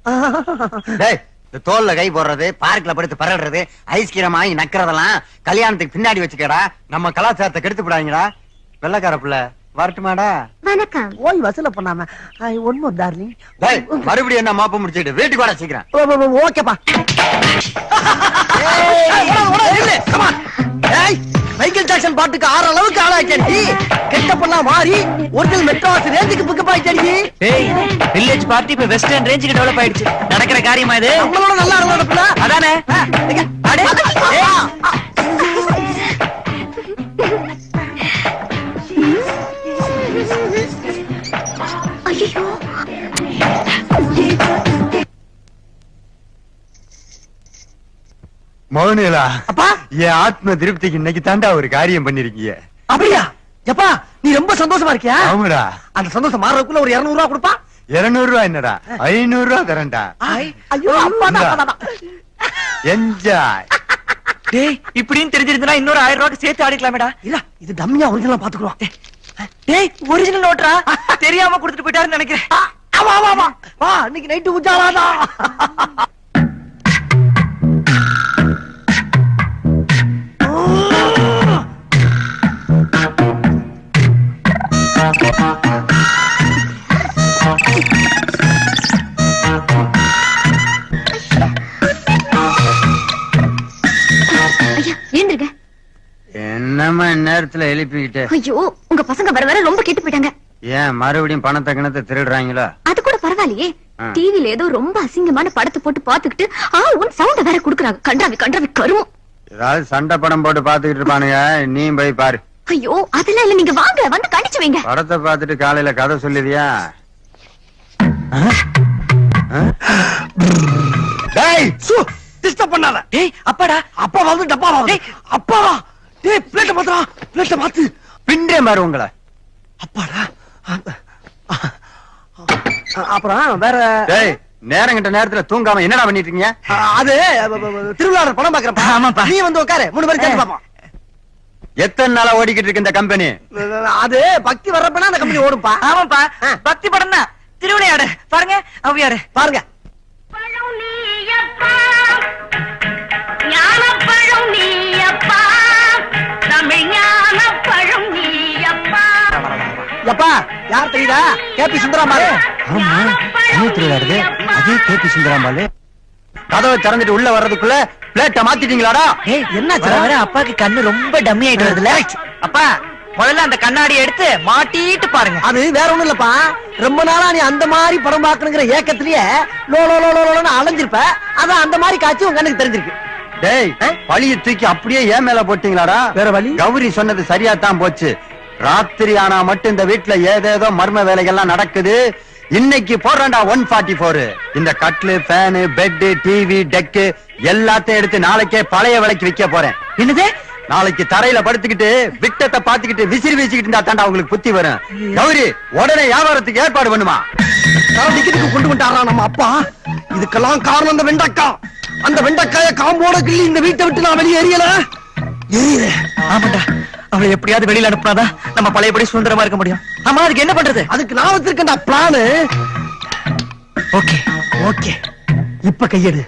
டேய், இந்த தோல்ல கை போடுறது, பார்க்ல படுத்து பரடுறது, ஐஸ்கிரீம் வாங்கி நக்கறதெல்லாம் கல்யாணத்துக்கு பின்னாடி வச்சுக்கடா. நம்ம கலாச்சாரத்தை கெடுத்து விடாங்கடா. வெள்ளக்கார புள்ள வரட்டுமாடா? வணக்கம். ஓய் வசூல பண்ணாம. One more darling. டேய், மறுபடியும் என்ன மாப்ப முடிச்சிட்டு வீட்டுக்கு வர சீக்கிரம். ஓகேப்பா. மைக்கேல் ஜாக்சன் பாட்டுக்கு 6 அளவுக்கு ஆளாச்சடி. கெட்ட பண்ணா மாறி ஒரிஜினல் மெட்ராஸ் ரேஞ்சுக்கு பிக்கப் ஆயிச்சடி. டேய், வில்லேஜ் பார்ட்டி இப்ப வெஸ்டர்ன் ரேஞ்சுக்கு டெவலப் ஆயிடுச்சு. நடக்கிற காரியமா இது? நம்மளோட நல்லா நடக்குதா? அதானே? அடே, ஐயோ, மௌனிலா, அப்பா, என் ஆத்ம திருப்திக்கு இன்னைக்கு தாண்டா ஒரு காரியம் பண்ணிருக்கீங்க. அப்படியா? எப்பா, நீ ரொம்ப சந்தோஷமா இருக்கியா? ஆமாடா. அந்த சந்தோஷம் மாறதுக்குள்ள ஒரு 200 ரூபா கொடுப்பா. 200 ரூபா என்னடா, 500 ரூபா தரேன்டா. ஐயோ அப்பா தான். என்ஜாய். டேய், இப்படின்னு தெரிஞ்சிருந்தா இன்னொரு 1000 ரூபாய்க்கு சேர்த்து ஆடிக்கலாமேடா. இல்ல, இது டம்மியா ஒரிஜினலா பாத்துக்குறோம். டேய், ஒரிஜினல் நோட்ரா? தெரியாம கொடுத்துட்டு போயிட்டாருன்னு நினைக்கிறேன். ஆமா ஆமா ஆமா. வா, இன்னைக்கு நைட்டு உஜாலாதான். நேரத்துல எழுப்பிக்கிட்டு ஐயோ உங்க பசங்க வர வர ரொம்ப கெட்டு போயிட்டாங்க. ஏன் மறுபடியும் பணத்தை கிணத்தை திருடுறாங்களோ? அது கூட பரவாயில்லையே. ஆ. டிவில ஏதோ ரொம்ப அசிங்கமான படத்தை போட்டு பாத்துக்கிட்டு உன் சவுண்ட வேற குடுக்குறாங்க. கண்டாவி கண்டாவி கருமம். ஏதாவது சண்டை படம் போட்டு பாத்துக்கிட்டு இருப்பானுங்க, நீ போய் பாரு. ஐயோ அதெல்லாம் இல்ல, நீங்க வாங்க வந்து கண்டிச்சு வைங்க. படத்தை பார்த்துட்டு காலையில கதை சொல்லுவியா? டேய் சு டிஸ்டர்ப் பண்ணாத. டேய் அப்பாடா. அப்பா வந்து டப்பா வந்து அப்பாவா? டேய் பிளேட்ட மாத்துறா, பிளேட்ட மாத்து. பின்றே மாறு உங்களை. அப்பாடா. அப்புறம் வேற டேய் நேரங்கிட்ட நேரத்துல தூங்காம என்னடா பண்ணிட்டு இருக்கீங்க? அது திருவிழா படம் பாக்குறப்ப. ஆமாப்பா. நீ வந்து உட்காரு, 3 பேரும் சேர்ந்து பாப்போம். எத்தனை நாளா ஓடிக்கிட்டு இருக்கு இந்த கம்பெனி? அது பக்தி வர்றப்பனா அந்த கம்பெனி ஓடும்பா. ஆமாப்பா பக்தி படம் தான். திருவிளையாடு பாருங்க அவ்வியாரு பாருங்க. எப்பா யார் தெரியுதா? கேபி சுந்தராம்பாள். அதே கேபி சுந்தராம்பாள். கதவை திறந்துட்டு உள்ள வர்றதுக்குள்ள பிளேட்ட மாத்திட்டீங்களாடா? ஏய் என்னாச்சு? வர அப்பாக்கு கண்ணு ரொம்ப டம்மி ஆயிட்டு வருதுல. அப்பா முதல்ல அந்த கண்ணாடி எடுத்து மாட்டிட்டு பாருங்க. அது வேற ஒண்ணும் இல்லப்பா, ரொம்ப நாளா நீ அந்த மாதிரி படம் பாக்கணுங்கிற ஏக்கத்திலேயே லோ லோ லோ லோன்னு அலைஞ்சிருப்ப. அதான் அந்த மாதிரி காட்சி உங்க கண்ணுக்கு தெரிஞ்சிருக்கு. டேய் பழிய தூக்கி அப்படியே ஏன் மேல போட்டீங்களாடா? வேற வழி? கௌரி சொன்னது சரியா தான் போச்சு. ராத்திரி ஆனா மட்டும் இந்த வீட்டுல ஏதேதோ மர்ம வேலைகள்லாம் நடக்குது. இன்னைக்கு போடுறா 144. இந்த கட்லு, ஃபேனு, பெட், டிவி, டெக்கு எல்லாத்தையும் எடுத்து நாளைக்கே பழைய விலைக்கு விற்க போறேன். என்னது? நாளைக்கு தரையில படுத்துக்கிட்டு விட்டத்தை பாத்துக்கிட்டு விசிறி வீசிக்கிட்டு இருந்தா தாண்டா உங்களுக்கு புத்தி வரும். கௌரி உடனே வியாபாரத்துக்கு ஏற்பாடு பண்ணுமா? டிக்கெட்டுக்கு கொண்டு வந்துட்டாரா நம்ம அப்பா? இதுக்கெல்லாம் காரணம் அந்த வெண்டக்கா. அந்த வெண்டக்காய காம்போட கிள்ளி இந்த வீட்டை விட்டு நான் வெளியே எரியல. ஆமாண்டா, அவளை எப்படியாவது வெளியில அனுப்புனாதான் நம்ம பழையபடி சுதந்திரமா இருக்க முடியும். ஆமா அதுக்கு என்ன பண்றது? அதுக்கு நான் வச்சிருக்கேன்டா பிளானு. ஓகே ஓகே இப்ப கையெடு.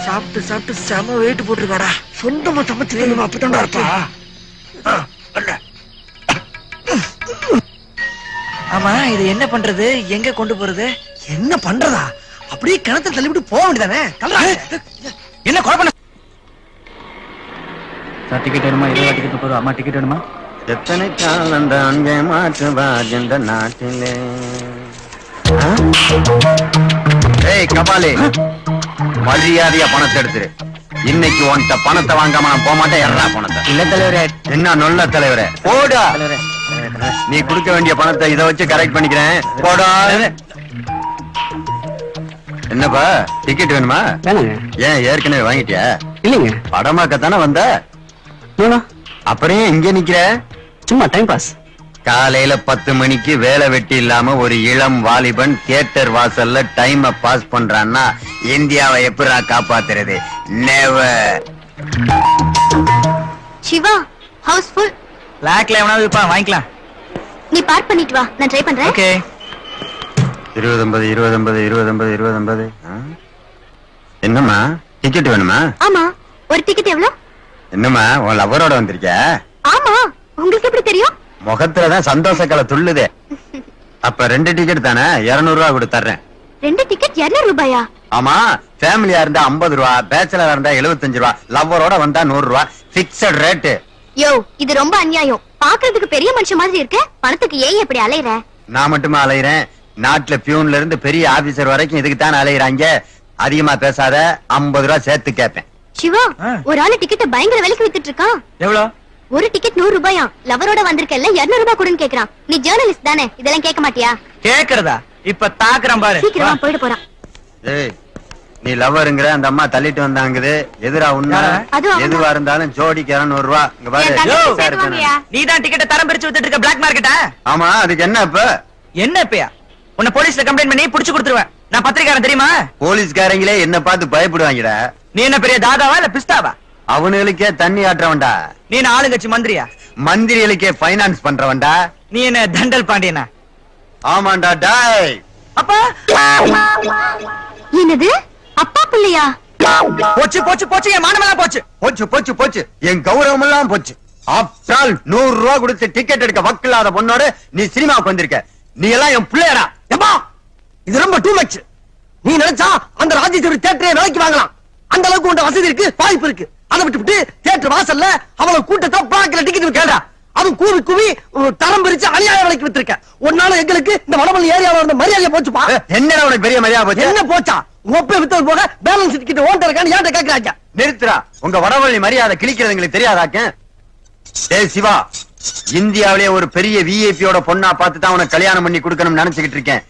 சாப்பிட்டு சாப்பிட்டு செம வெயிட் போட்டுருக்காடா. சொந்தமா சமைச்சு அப்பதான்டா இருப்பா. ஆமா இது என்ன பண்றது? எங்க கொண்டு போறது? என்ன பண்றதா? அப்படியே கிணத்துல தள்ளிவிட்டு போக வேண்டியதானே? என்ன கொலை பண்ண? டிக்கெட் வேணுமா? 20 டிக்கெட் போதும். அம்மா டிக்கெட் வேணுமா? எத்தனை காலம் அங்கே மாற்றுவார் இந்த நாட்டிலே. ஏய் கபாலி, மரியாதையா பணத்தை எடுத்துரு. இன்னைக்கு உன்கிட்ட பணத்தை வாங்காம நான் போக மாட்டேன். எறா பணத்தை. இல்ல தலைவரே. என்ன நல்ல தலைவரே, போடா. நீ கொடுக்க வேண்டிய பணத்தை இதை வச்சு கரெக்ட் பண்ணிக்கிறேன். போடா. என்னப்பா டிக்கெட் வேணுமா? வேணுங்க. ஏன் ஏற்கனவே வாங்கிட்டியா? இல்லைங்க. படமாக்கத்தானே வந்த? அப்புறம் ஏன் இங்க நிக்கிற? சும்மா டைம் பாஸ். காலையில 10 மணிக்கு வேலை வெட்டி இல்லாம ஒரு இளம் வாலிபன் தியேட்டர் வாசல்ல டைம் பாஸ் பண்றான்னா இந்தியாவை எப்படா காப்பாத்துறது? நெவர். சிவா ஹவுஸ்ஃபுல். பிளாக்ல எவனாவது இருப்பான், வாங்கிக்கலாம். நீ பார்க் பண்ணிட்டு வா, நான் ட்ரை பண்றேன். ஓகே. 20 20 20 20 என்னம்மா டிக்கெட் வேணுமா? ஆமா, ஒரு டிக்கெட் எவ்வளவு? என்னம்மா உன் லவரோட வந்திருக்க? ஆமா, உங்களுக்கு எப்படி தெரியும்? முகத்துலதான் சந்தோஷக்கலை துள்ளுதே. அப்ப 2 டிக்கெட் தானே, 200 ரூபா கொடுத்து தர்றேன். 2 டிக்கெட் 200 ரூபாயா? ஆமா, ஃபேமிலியா இருந்தா 50 ரூபா, பேச்சலரா இருந்தா 75 ரூபா, லவ்வரோட வந்தா 100 ரூபா. Fixed rate. யோ இது ரொம்ப அநியாயம். பாக்குறதுக்கு பெரிய மனுஷன் மாதிரி இருக்க, பணத்துக்கு ஏன் இப்படி அலையற? நான் மட்டுமா அலையிறேன்? நாட்டுல பியூன்ல இருந்து பெரிய ஆபீசர் வரைக்கும் இதுக்கு தானே அலையிறாங்க. அதிகமா பேசாத, 50 ரூபா சேர்த்து கேட்பேன். சிவா, ஒரு ஆளு டிக்கெட் பயங்கர விலைக்கு வித்துட்டு இருக்கான். எவ்வளவு? ஒரு டிக்கெட் 100 ரூபாயா? லவரோட வந்திருக்கல 200 ரூபாய் கொடுன்னு கேக்குறான். நீ ஜர்னலிஸ்ட் தானே, இதெல்லாம் கேட்க மாட்டியா? கேக்குறதா? இப்ப தாக்குறான் பாரு. சீக்கிரமா போயிட போறான். ஏய், நீ லவ்வருங்கிற அந்த அம்மா தள்ளிட்டு வந்தாங்குது. எதிரா உன்ன எதுவா இருந்தாலும் ஜோடிக்கு 200 ரூபா. இங்க பாரு. நீதான் டிக்கெட் தரம் பிரிச்சு வித்துட்டு இருக்க பிளாக் மார்க்கெட்டா? ஆமா, அதுக்கு என்ன இப்ப? என்ன இப்பயா? உன்னை போலீஸ்ல கம்ப்ளைண்ட் பண்ணி புடிச்சு கொடுத்துருவேன். நான் பத்திரிக்காரன் தெரியுமா? போலீஸ்காரங்களே என்ன பார்த்து பயப்படுவாங்கடா. நீ என்ன பெரிய தாதாவா இல்ல பிஸ்தாவா? அவனுங்களுக்கே தண்ணி ஆட்டுறவன்டா. நீ என்ன ஆளுங்கட்சி மந்திரியா? மந்திரிகளுக்கே பைனான்ஸ் பண்றவன்டா. நீ என்ன தண்டல் பாண்டியனா? ஆமாண்டா டாய். அப்பா என்னது அப்பா பிள்ளையா? போச்சு போச்சு போச்சு, என் மானமெல்லாம் போச்சு. போச்சு போச்சு போச்சு, என் கௌரவம் எல்லாம் போச்சு. ஆப்டால் 100 ரூபா கொடுத்து டிக்கெட் எடுக்க வக்கில்லாத பொண்ணோட நீ சினிமாவுக்கு வந்திருக்க. நீ எல்லாம் என் பிள்ளையடா. ஏப்பா இது ரொம்ப டூ மச். நீ நினைச்சா அந்த ராஜேஸ்வரி தியேட்டரை விலைக்கு வாங்கலாம். அந்த அளவுக்கு உண்ட வசதி இருக்கு, வாய்ப்பு இருக்கு. அதை விட்டு தியேட்டர் வாசல்ல அவளை கூட்டத்தை பாக்கல டிக்கெட் கேட்டா அதுவும் கூவி கூவி தரம் பிரிச்சு அநியாய விலைக்கு விட்டுருக்க. ஒன்னால எங்களுக்கு இந்த வடமல்லி ஏரியாவில் இருந்த மரியாதை போச்சுப்பா. என்னடா உனக்கு பெரிய மரியாதை போச்சு? என்ன போச்சா? ஒப்பே வித்தது போக பேலன்ஸ் டிக்கெட் ஓன் இருக்கான்னு ஏன்ட்ட கேக்குறாங்க. நிறுத்துறா. உங்க வடவள்ளி மரியாதை கிழிக்கிறது எங்களுக்கு தெரியாதாக்க? டேய் சிவா, இந்தியாவிலே ஒரு பெரிய விஐபியோட பொண்ணா பார்த்து தான் உனக்கு கல்யாணம் பண்ணி கொடுக்கணும்னு நினைச்சுக்கிட்டு இருக்கேன்.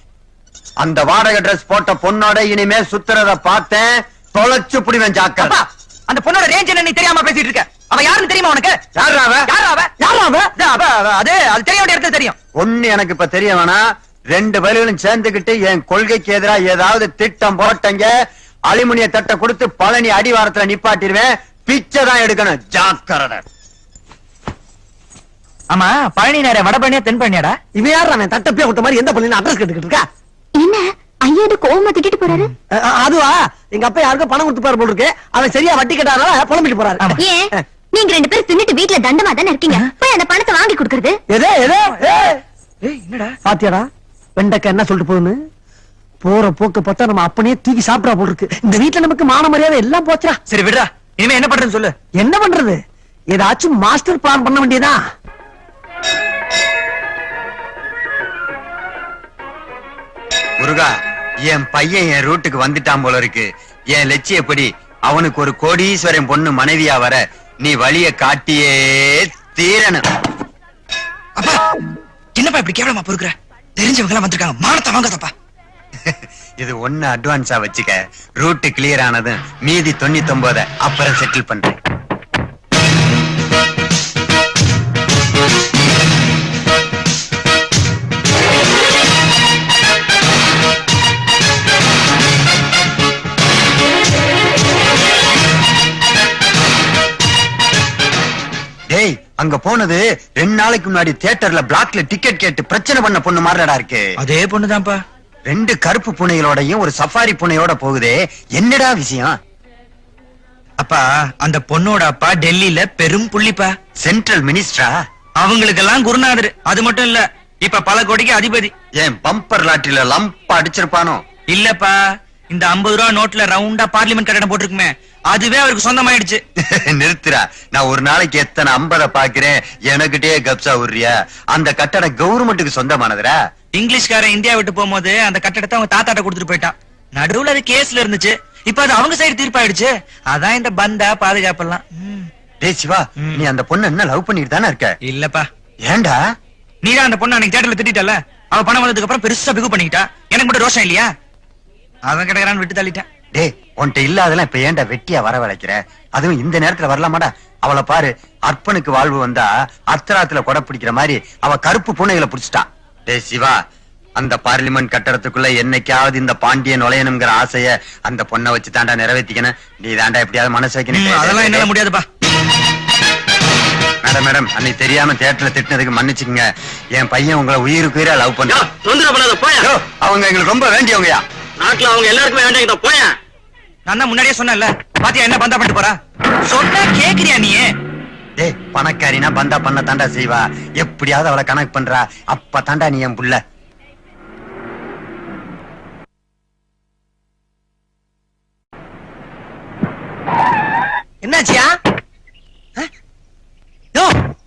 அந்த வாடகை டிரஸ் போட்ட பொண்ணோட இனிமே சுத்துறத பார்த்தேன், தொலைச்சு புடிவேன் ஜாக்கிரதை. அப்பா, அந்த பொண்ணோட ரேஞ்ச் என்ன நீ தெரியாம பேசிட்டு இருக்க? அவ யாருன்னு தெரியுமா உனக்கு? யாரா அவ? யாரா அவ? யாரா அவ? அது தெரிய வேண்டிய இடத்துல தெரியும். ஒண்ணு எனக்கு இப்ப தெரிய வேணாம். 2 பேர்களும் சேர்ந்துகிட்டு என் கொள்கைக்கு எதிரா ஏதாவது திட்டம் போட்டங்க, அலுமினிய தட்டை கொடுத்து பழனி அடிவாரத்துல நிப்பாட்டிடுவேன். பிச்சை தான் எடுக்கணும், ஜாக்கிரதை. ஆமா, பழனி நேர வடபழனியா தென்பழனியாடா? இவன் யார் அவன் தட்டப்பே விட்ட மாதிரி எந்த பள்ளின்னு அட்ரஸ் கேட்டுக்கிட்டு இருக்கா? என்ன ஐயா கோவமா திட்டிட்டு போறாரு? அதுவா எங்க அப்பா யாருக்கும் பணம் கொடுத்து பாரு போல இருக்கு. அவன் சரியா வட்டி கட்டாதனால புலம்பிட்டு போறாரு. ஏன் நீங்க 2 பேரும் தின்னுட்டு வீட்டுல தண்டமா தானே இருக்கீங்க? போய் அந்த பணத்தை வாங்கி கொடுக்கறது. எதே எதே ஏய் என்னடா பாத்தியாடா வெண்டைக்கா என்ன சொல்லிட்டு போகுதுன்னு? போற போக்கு பார்த்தா நம்ம அப்பனே தூக்கி சாப்பிடா போல இருக்கு. இந்த வீட்டுல நமக்கு மான மரியாதை எல்லாம் போச்சுடா. சரி விடுடா, இனிமே என்ன பண்றதுன்னு சொல்லு. என்ன பண்றது? ஏதாச்சும் மாஸ்டர் பிளான் பண்ண வேண்டியதா? முருகா, என் பையன் என் ரூட்டுக்கு வந்துட்டான் போல இருக்கு. என் லட்சியப்படி அவனுக்கு ஒரு கோடீஸ்வரன் பொண்ணு மனைவியா வர நீ வழிய காட்டியே தீரணும். அப்பா என்னப்பா இப்படி கேவலமா பொறுக்குற? தெரிஞ்சவங்க எல்லாம் வந்திருக்காங்க, மானத்தை வாங்காதப்பா. இது ஒண்ணு அட்வான்ஸா வச்சுக்க. ரூட் கிளியர் ஆனதும் மீதி 99 அப்புறம் செட்டில் பண்றேன். டேய், அங்க போனது 2 நாளைக்கு முன்னாடி தியேட்டர்ல பிளாக்ல டிக்கெட் கேட்டு பிரச்சனை பண்ண பொண்ணு மாதிரிடா இருக்கு. அதே பொண்ணுதான்ப்பா. 2 கருப்பு பூனைகளோடையும் ஒரு சஃபாரி பூனையோட போகுதே, என்னடா விஷயம்? அப்பா அந்த பொண்ணோட அப்பா டெல்லியில பெரும் புள்ளிப்பா. சென்ட்ரல் மினிஸ்டரா? அவங்களுக்கெல்லாம் குருநாதர். அது மட்டும் இல்ல, இப்ப பல கோடிக்கு அதிபதி. ஏன் பம்பர் லாட்டில லம்பா அடிச்சிருப்பானோ? இல்லப்பா, இந்த 50 ரூபா நோட்ல ரவுண்டா பார்லிமெண்ட் கட்டடம் போட்டிருக்குமே, அதுவே அவருக்கு சொந்தமாயிடுச்சு. நிறுத்துறா. நான் ஒரு நாளைக்கு எத்தனை 50 பாக்குறேன், எனக்கிட்டே கப்சா விடுறியா? அந்த கட்டடம் கவர்மெண்ட்டுக்கு சொந்தமானதுரா. இங்கிலீஷ்காரன் இந்தியா விட்டு போகும்போது அந்த கட்டடத்தை அவங்க தாத்தாட்ட கொடுத்துட்டு போயிட்டான். நடுவுல அது கேஸ்ல இருந்துச்சு, இப்ப அது அவங்க சைடு தீர்ப்பாயிடுச்சு. அதான் இந்த பந்தா பாதுகாப்பெல்லாம். டேய் சிவா, நீ அந்த பொண்ணு என்ன லவ் பண்ணிட்டு தானே இருக்க? இல்லப்பா. ஏண்டா? நீதான் அந்த பொண்ணு அன்னைக்கு தியேட்டர்ல திட்டல, அவ பணம் வந்ததுக்கு அப்புறம் பெருசா பிகு பண்ணிக்கிட்டா. எனக்கு மட்டும் ரோஷம் இல்லையா? அவன் கிடக்குறான்னு விட்டு தள்ளிட்டேன். டேய், உன்கிட்ட இல்லாதெல்லாம் இப்ப ஏன்டா வெட்டியா வரவழைக்கிற? அதுவும் இந்த நேரத்துல வரலாமாடா? அவளை பாரு, அற்பனுக்கு வாழ்வு வந்தா அர்த்தராத்துல கொடை பிடிக்கிற மாதிரி அவ கருப்பு பூனைகளை புடிச்சிட்டா. டேய் சிவா, அந்த பார்லிமெண்ட் கட்டடத்துக்குள்ள என்னைக்காவது இந்த பாண்டியன் நுழையணுங்கிற ஆசைய அந்த பொண்ணை வச்சு தாண்டா நிறைவேற்றிக்கணும். நீ தாண்டா எப்படியாவது மனசு வைக்கணும். அதெல்லாம் என்னால முடியாதுப்பா. மேடம் மேடம், அன்னைக்கு தெரியாம தியேட்டர்ல திட்டினதுக்கு மன்னிச்சுக்கங்க. என் பையன் உங்களை உயிருக்கு உயிரா லவ் பண்ண. அவங்க எங்களுக்கு ரொம்ப வேண்டியவங்கயா. நாட்டுல அவங்க எல்லாருக்குமே வேண்டிய போய. நான் தான் முன்னாடியே சொன்னேன்ல, பாத்தியா என்ன பந்தா பண்ணிட்டு போறா? சொன்னா கேக்குறியா நீ? டேய், பணக்காரினா பந்தா பண்ண தாண்டா செய்வா. எப்படியாவது அவளை கணக்கு பண்றா, அப்ப தாண்டா நீ என் புள்ள. என்னாச்சியா?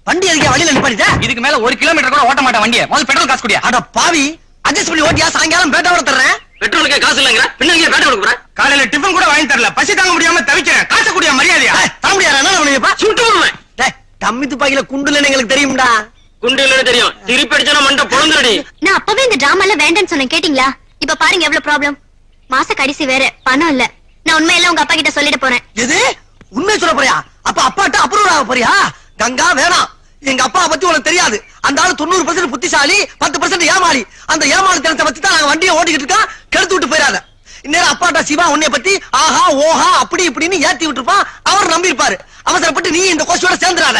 வண்டி எதுக்கே வழியில நிப்பாட்டிட்ட? இதுக்கு மேல 1 கிலோமீட்டர் கூட ஓட்ட மாட்டேன் வண்டியை. முதல்ல பெட்ரோல் காசு குடியா. அட பாவி, அட்ஜஸ்ட் பண்ணி ஓட்டியா? சாயங்காலம் பேட்டாவோட தர்றேன். பெட்ரோலுக்கே காசு இல்லைங்கிற பின்னாங்க பேட்டை கொடுக்க போறேன். காலையில டிஃபன் கூட வாங்கி தரல, பசி தாங்க முடியாம தவிக்கிறேன். காசு குடியா மரியாதையா? தர முடியாது. என்ன பண்ணுவீப்பா? சுட்டு போடுவேன். தம்மி துப்பாக்கில குண்டுல எங்களுக்கு தெரியும்டா. குண்டு இல்லன்னு தெரியும், திருப்பி அடிச்சா மண்டை பொழந்துடி. நான் அப்பவே இந்த டிராமால வேண்டான்னு சொன்னேன், கேட்டீங்களா? இப்ப பாருங்க எவ்வளவு ப்ராப்ளம். மாச கடைசி வேற, பணம் இல்ல. நான் உண்மையெல்லாம் உங்க அப்பா கிட்ட சொல்லிட போறேன். எது? உண்மை சொல்ல போறியா? அப்ப அப்பாட்ட அப்ரூவ் ஆக போறியா? கங்கா வேணாம். எங்க அப்பா பத்தி உனக்கு தெரியாது. அந்த ஆளு 90% புத்திசாலி, 10% ஏமாளி. அந்த ஏமாளித்தனத்தை வச்சு தான் நாங்க வண்டியை ஓட்டிக்கிட்டு இருக்கோம். கெடுத்து விட்டு போயிடாத. இந்நேரம் அப்பாட்ட சிவா உன்னைய பத்தி ஆஹா ஓஹா அப்படி இப்படின்னு ஏத்தி விட்டுருப்பான். அவர் நம்பி இருப்பாரு. அவசரப்பட்டு நீ இந்த கோஷோட சேர்ந்துடாத.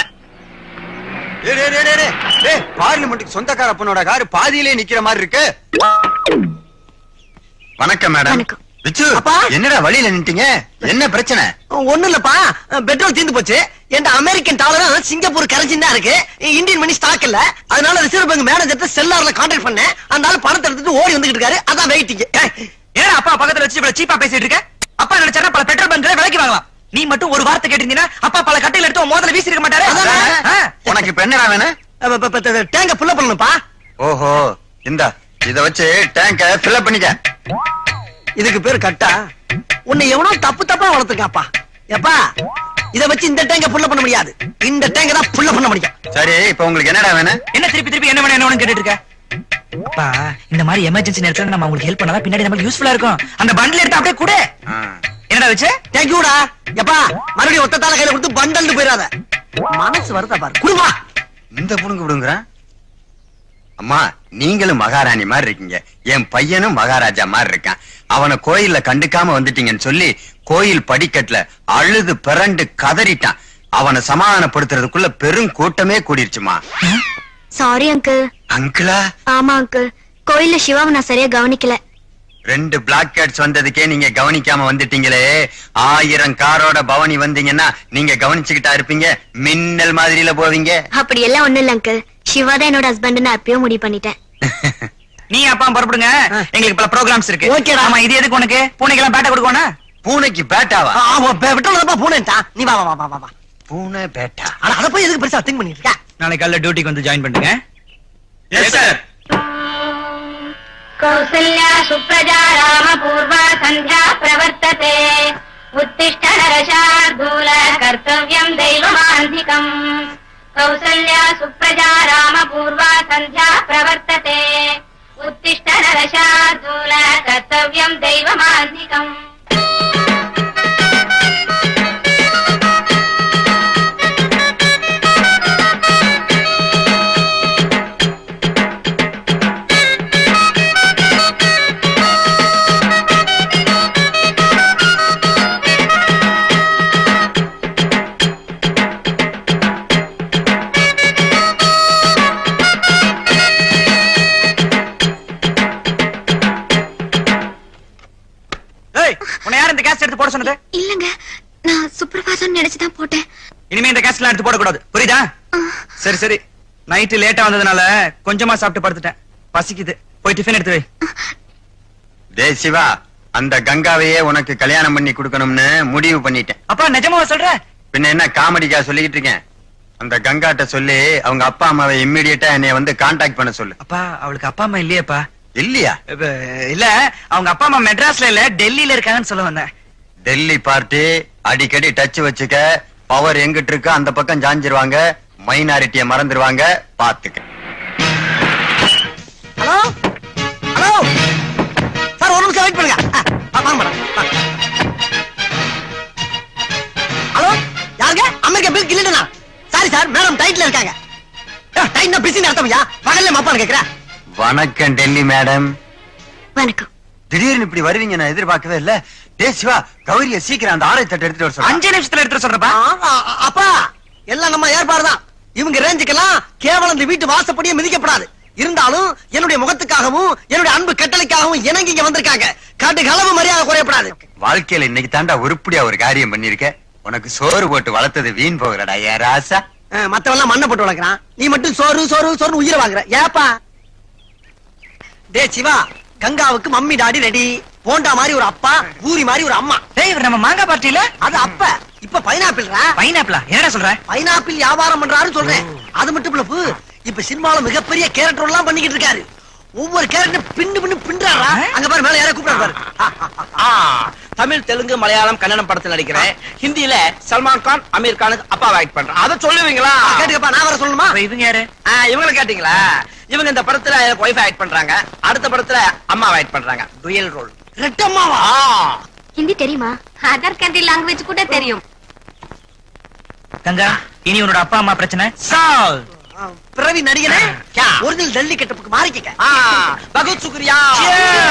பார்லிமெண்ட்டுக்கு சொந்தக்கார பொண்ணோட காரு பாதியிலே நிக்கிற மாதிரி இருக்கு. வணக்கம் மேடம். வணக்கம். விச்சு, அப்பா. என்னடா வழியில நின்ட்டீங்க? என்ன பிரச்சனை? ஒண்ணு இல்லப்பா, பெட்ரோல் தீர்ந்து போச்சு. என் அமெரிக்கன் டாலரும் சிங்கப்பூர் கரன்சி தான் இருக்கு. இந்தியன் மணி ஸ்டாக் இல்ல. அதனால ரிசர்வ் பேங்க் மேனேஜர்ட்ட செல்லார்ல கான்டாக்ட் பண்ணேன். அந்த ஆளு பணத்தை எடுத்துட்டு ஓடி வந்துகிட்டு இருக்காரு. அதான் வெயிட்டிங். ஏன்னா அப்பா பக்கத்துல வச்சு இவ்வளவு சீப்பா பேசிட்டு இருக்க? அப்பா நினைச்சாரா பல பெட்ரோல் பங்க்ல விலைக்கு வாங்கலாம். நீ மட்டும் ஒரு வார்த்தை கேட்டிருந்தீங்கன்னா அப்பா பல கட்டையில எடுத்து உன் மோதல வீசி இருக்க மாட்டாரு. உனக்கு இப்ப என்னடா வேணும்? டேங்க புள்ள பண்ணணும்ப்பா. ஓஹோ, இந்தா இத வச்சு டேங்க ஃபில் பண்ணிக்க. இதுக்கு பேரு கட்டா? உன்னை எவனோ தப்பு தப்பா வளர்த்துக்காப்பா. எப்பா இத வச்சு இந்த டேங்க புள்ள பண்ண முடியாது. இந்த டேங்க தான் புள்ள பண்ண முடியும். சரி, இப்ப உங்களுக்கு என்னடா வேணும்? என்ன திருப்பி திருப்பி என்ன வேணும் என்ன வேணும் கேட்டுட்டு இருக்க? அப்பா இந்த மாதிரி எமர்ஜென்சி நேரத்துல நம்ம உங்களுக்கு ஹெல்ப் பண்ணாதான் பின்னாடி நமக்கு யூஸ்ஃபுல்லா இருக்கும். அந்த பண்டில் எடுத்து அப்படியே கூட. என்னடா வச்சு? தேங்க்யூடா. எப்பா மறுபடியும் ஒத்தத்தால கையில கொடுத்து பண்டல்னு போயிடாத. மனசு வருதா பாரு. குடுப்பா. இந்த புடுங்க விடுங்கிறேன். அம்மா, நீங்களும் மகாராணி மாதிரி இருக்கீங்க. என் பையனும் மகாராஜா மாதிரி இருக்கான். அவனை கோயில்ல கண்டுக்காம வந்துட்டீங்கன்னு சொல்லி கோயில் படிக்கட்டுல அழுது பிறண்டு கதறிட்டான். அவனை சமாதானப்படுத்துறதுக்குள்ள பெரும் கூட்டமே கூடிருச்சுமா. Sorry uncle. அங்கிளா? ஆமா அங்கிள், கோயில்ல சிவாவை நான் சரியா கவனிக்கல. 2 பிளாக் கேட்ஸ் வந்ததுக்கே நீங்க கவனிக்காம வந்துட்டீங்களே. 1000 காரோட பவனி வந்தீங்கன்னா நீங்க கவனிச்சுக்கிட்டா இருப்பீங்க. மின்னல் மாதிரில போவீங்க. அப்படி எல்லாம் ஒண்ணு இல்ல அங்கிள். சிவா தான் என்னோட ஹஸ்பண்ட் நான் அப்பயும் முடிவு பண்ணிட்டேன். நீ அப்பா புறப்படுங்க. எங்களுக்கு பல ப்ரோகிராம்ஸ் இருக்கு. ஓகேடா. ஆமா, இது எதுக்கு உனக்கு? பூனைக்கெல்லாம் பேட்டை கொடுக்கணும். பூனைக்கு பேட்டாவா? விட்டோம்ப்பா பூனைட்டா. நீ வா வா வா வா வா. பூனை பேட்டா? ஆனா அத போய் எதுக்கு பெருசா திங்க் பண்ணிட்டு இருக்க? நாளைக்கு காலைல டியூட்டிக்கு வந்து ஜாயின் பண்ணுங்க. Yes sir. कौसल्या सुप्रजा रामपूर्वा सन्ध्या प्रवर्तते उत्तिष्ठ नरशार्दूल कर्तव्यम् दैवमान्धिकम् कौसल्या सुप्रजा रामपूर्वा सन्ध्या प्रवर्तते उत्तिष्ठ नरशार्दूल कर्तव्यम् दैवमान्धिकम् உன்னை யார் இந்த கேஸ் எடுத்து போட சொன்னது? இல்லங்க, நான் சூப்பர்வைசர் நினைச்சுதான் போட்டேன். இனிமே இந்த கேஸ்லாம் எடுத்து போடக்கூடாது, புரியுதா? சரி சரி, நைட்டு லேட்டா வந்ததுனால கொஞ்சமா சாப்பிட்டு படுத்துட்டேன். பசிக்குது, போய் டிஃபன் எடுத்து வை. டேய் சிவா, அந்த கங்காவையே உனக்கு கல்யாணம் பண்ணி கொடுக்கணும்னு முடிவு பண்ணிட்டேன். அப்பா நிஜமாவா சொல்ற? பின்ன என்ன காமெடிக்கா சொல்லிக்கிட்டு இருக்கேன்? அந்த கங்காட்ட சொல்லி அவங்க அப்பா அம்மாவை இம்மிடியட்டா என்னைய வந்து கான்டாக்ட் பண்ண சொல்லு. அப்பா அவளுக்கு அப்பா அம்மா இல்லையேப்பா. இல்லையா? இல்ல, அவங்க அப்பா அம்மா மெட்ராஸ்ல இல்ல டெல்லியில இருக்காங்கன்னு சொல்ல வந்தேன். டெல்லி பார்ட்டி அடிக்கடி டச் வச்சுக்க. பவர் எங்கிட்டு இருக்கோ அந்த பக்கம் ஜாஞ்சிருவாங்க. மைனாரிட்டிய மறந்துருவாங்க, பாத்துக்க. ஹலோ ஹலோ சார், ஒரு நிமிஷம் வெயிட் பண்ணுங்க. வாங்க மேடம். ஹலோ, யாருங்க? அமெரிக்கா பில் கிளிண்டனா? சாரி சார், மேடம் டைட்ல இருக்காங்க. டைட்னா பிஸி அர்த்தம்யா. பகல்ல மாப்பான்னு கேக்குறேன். வணக்கம் டெல்லி மேடம். வணக்கம். திடீர்னு இப்படி வருவீங்க நான் எதிர்பார்க்கவே இல்ல. டேய் சிவா, கௌரிய சீக்கிரம் அந்த ஆடை தட்டு எடுத்துட்டு வர சொல்ல. 5 நிமிஷத்துல எடுத்து சொல்றப்பா. அப்பா எல்லாம் நம்ம ஏற்பாடுதான். இவங்க ரேஞ்சுக்கெல்லாம் கேவலம் இந்த வீட்டு வாசப்படியே மிதிக்கப்படாது. இருந்தாலும் என்னுடைய முகத்துக்காகவும் என்னுடைய அன்பு கட்டளைக்காகவும் இணங்கி இங்க வந்திருக்காங்க. காட்டு களவு மரியாதை குறையப்படாது. வாழ்க்கையில இன்னைக்கு தாண்டா உருப்படியா ஒரு காரியம் பண்ணிருக்க. உனக்கு சோறு போட்டு வளர்த்தது வீண் போகிறடா ஏ ராசா. மத்தவெல்லாம் மண்ணை போட்டு வளர்க்கறான், நீ மட்டும் சோறு சோறு சோறு உயிரை வாங்குற. ஏப்பா டே சிவா, கங்காவுக்கு மம்மி டாடி ரெடி. போண்டா மாதிரி ஒரு அப்பா, பூரி மாதிரி ஒரு அம்மா. டேய், இவர் நம்ம மாங்கா பார்ட்டில அது அப்ப. இப்ப பைனாப்பிள்ரா. பைனாப்பிளா? என்னடா சொல்ற? பைனாப்பிள் வியாபாரம் பண்றாருன்னு சொல்றேன். அது மட்டும் இல்ல, இப்ப சினிமால மிகப்பெரிய கேரக்டர் எல்லாம் பண்ணிக்கிட்டு இருக்காரு. ஒவ்வொரு கேரக்டர் பின்னு பின்றாரா. அங்க பாரு, மேல யாரோ கூப்பிடுறாரு பாரு. தமிழ், தெலுங்கு, மலையாளம், கன்னடம் படத்துல நடிக்கிறேன். ஹிந்தியில சல்மான் கான், அமீர் கானுக்கு அப்பா ஆக்ட் பண்றேன். அத சொல்லுவீங்களா? கேட்டுக்கப்பா, நான் வர சொல்லணுமா? இவங்க யாரு? இவங்களை கேட்டீங்களா? இவங்க இந்த படத்துல ஒய்ஃப் ஆக்ட் பண்றாங்க. அடுத்த படத்துல அம்மா ஆக்ட் பண்றாங்க. Dual role. ரெட்டம்மாவா? ஹிந்தி தெரியுமா? அதர் கண்ட்ரி லாங்குவேஜ் கூட தெரியும். கங்கா, இனி உன்னோட அப்பா அம்மா பிரச்சனை சால்வ். பிறவி நடிகனே ஒரிஜினல் டெல்லி கெட்டப்புக்கு மாறிக்க. பகத் சுக்ரியா.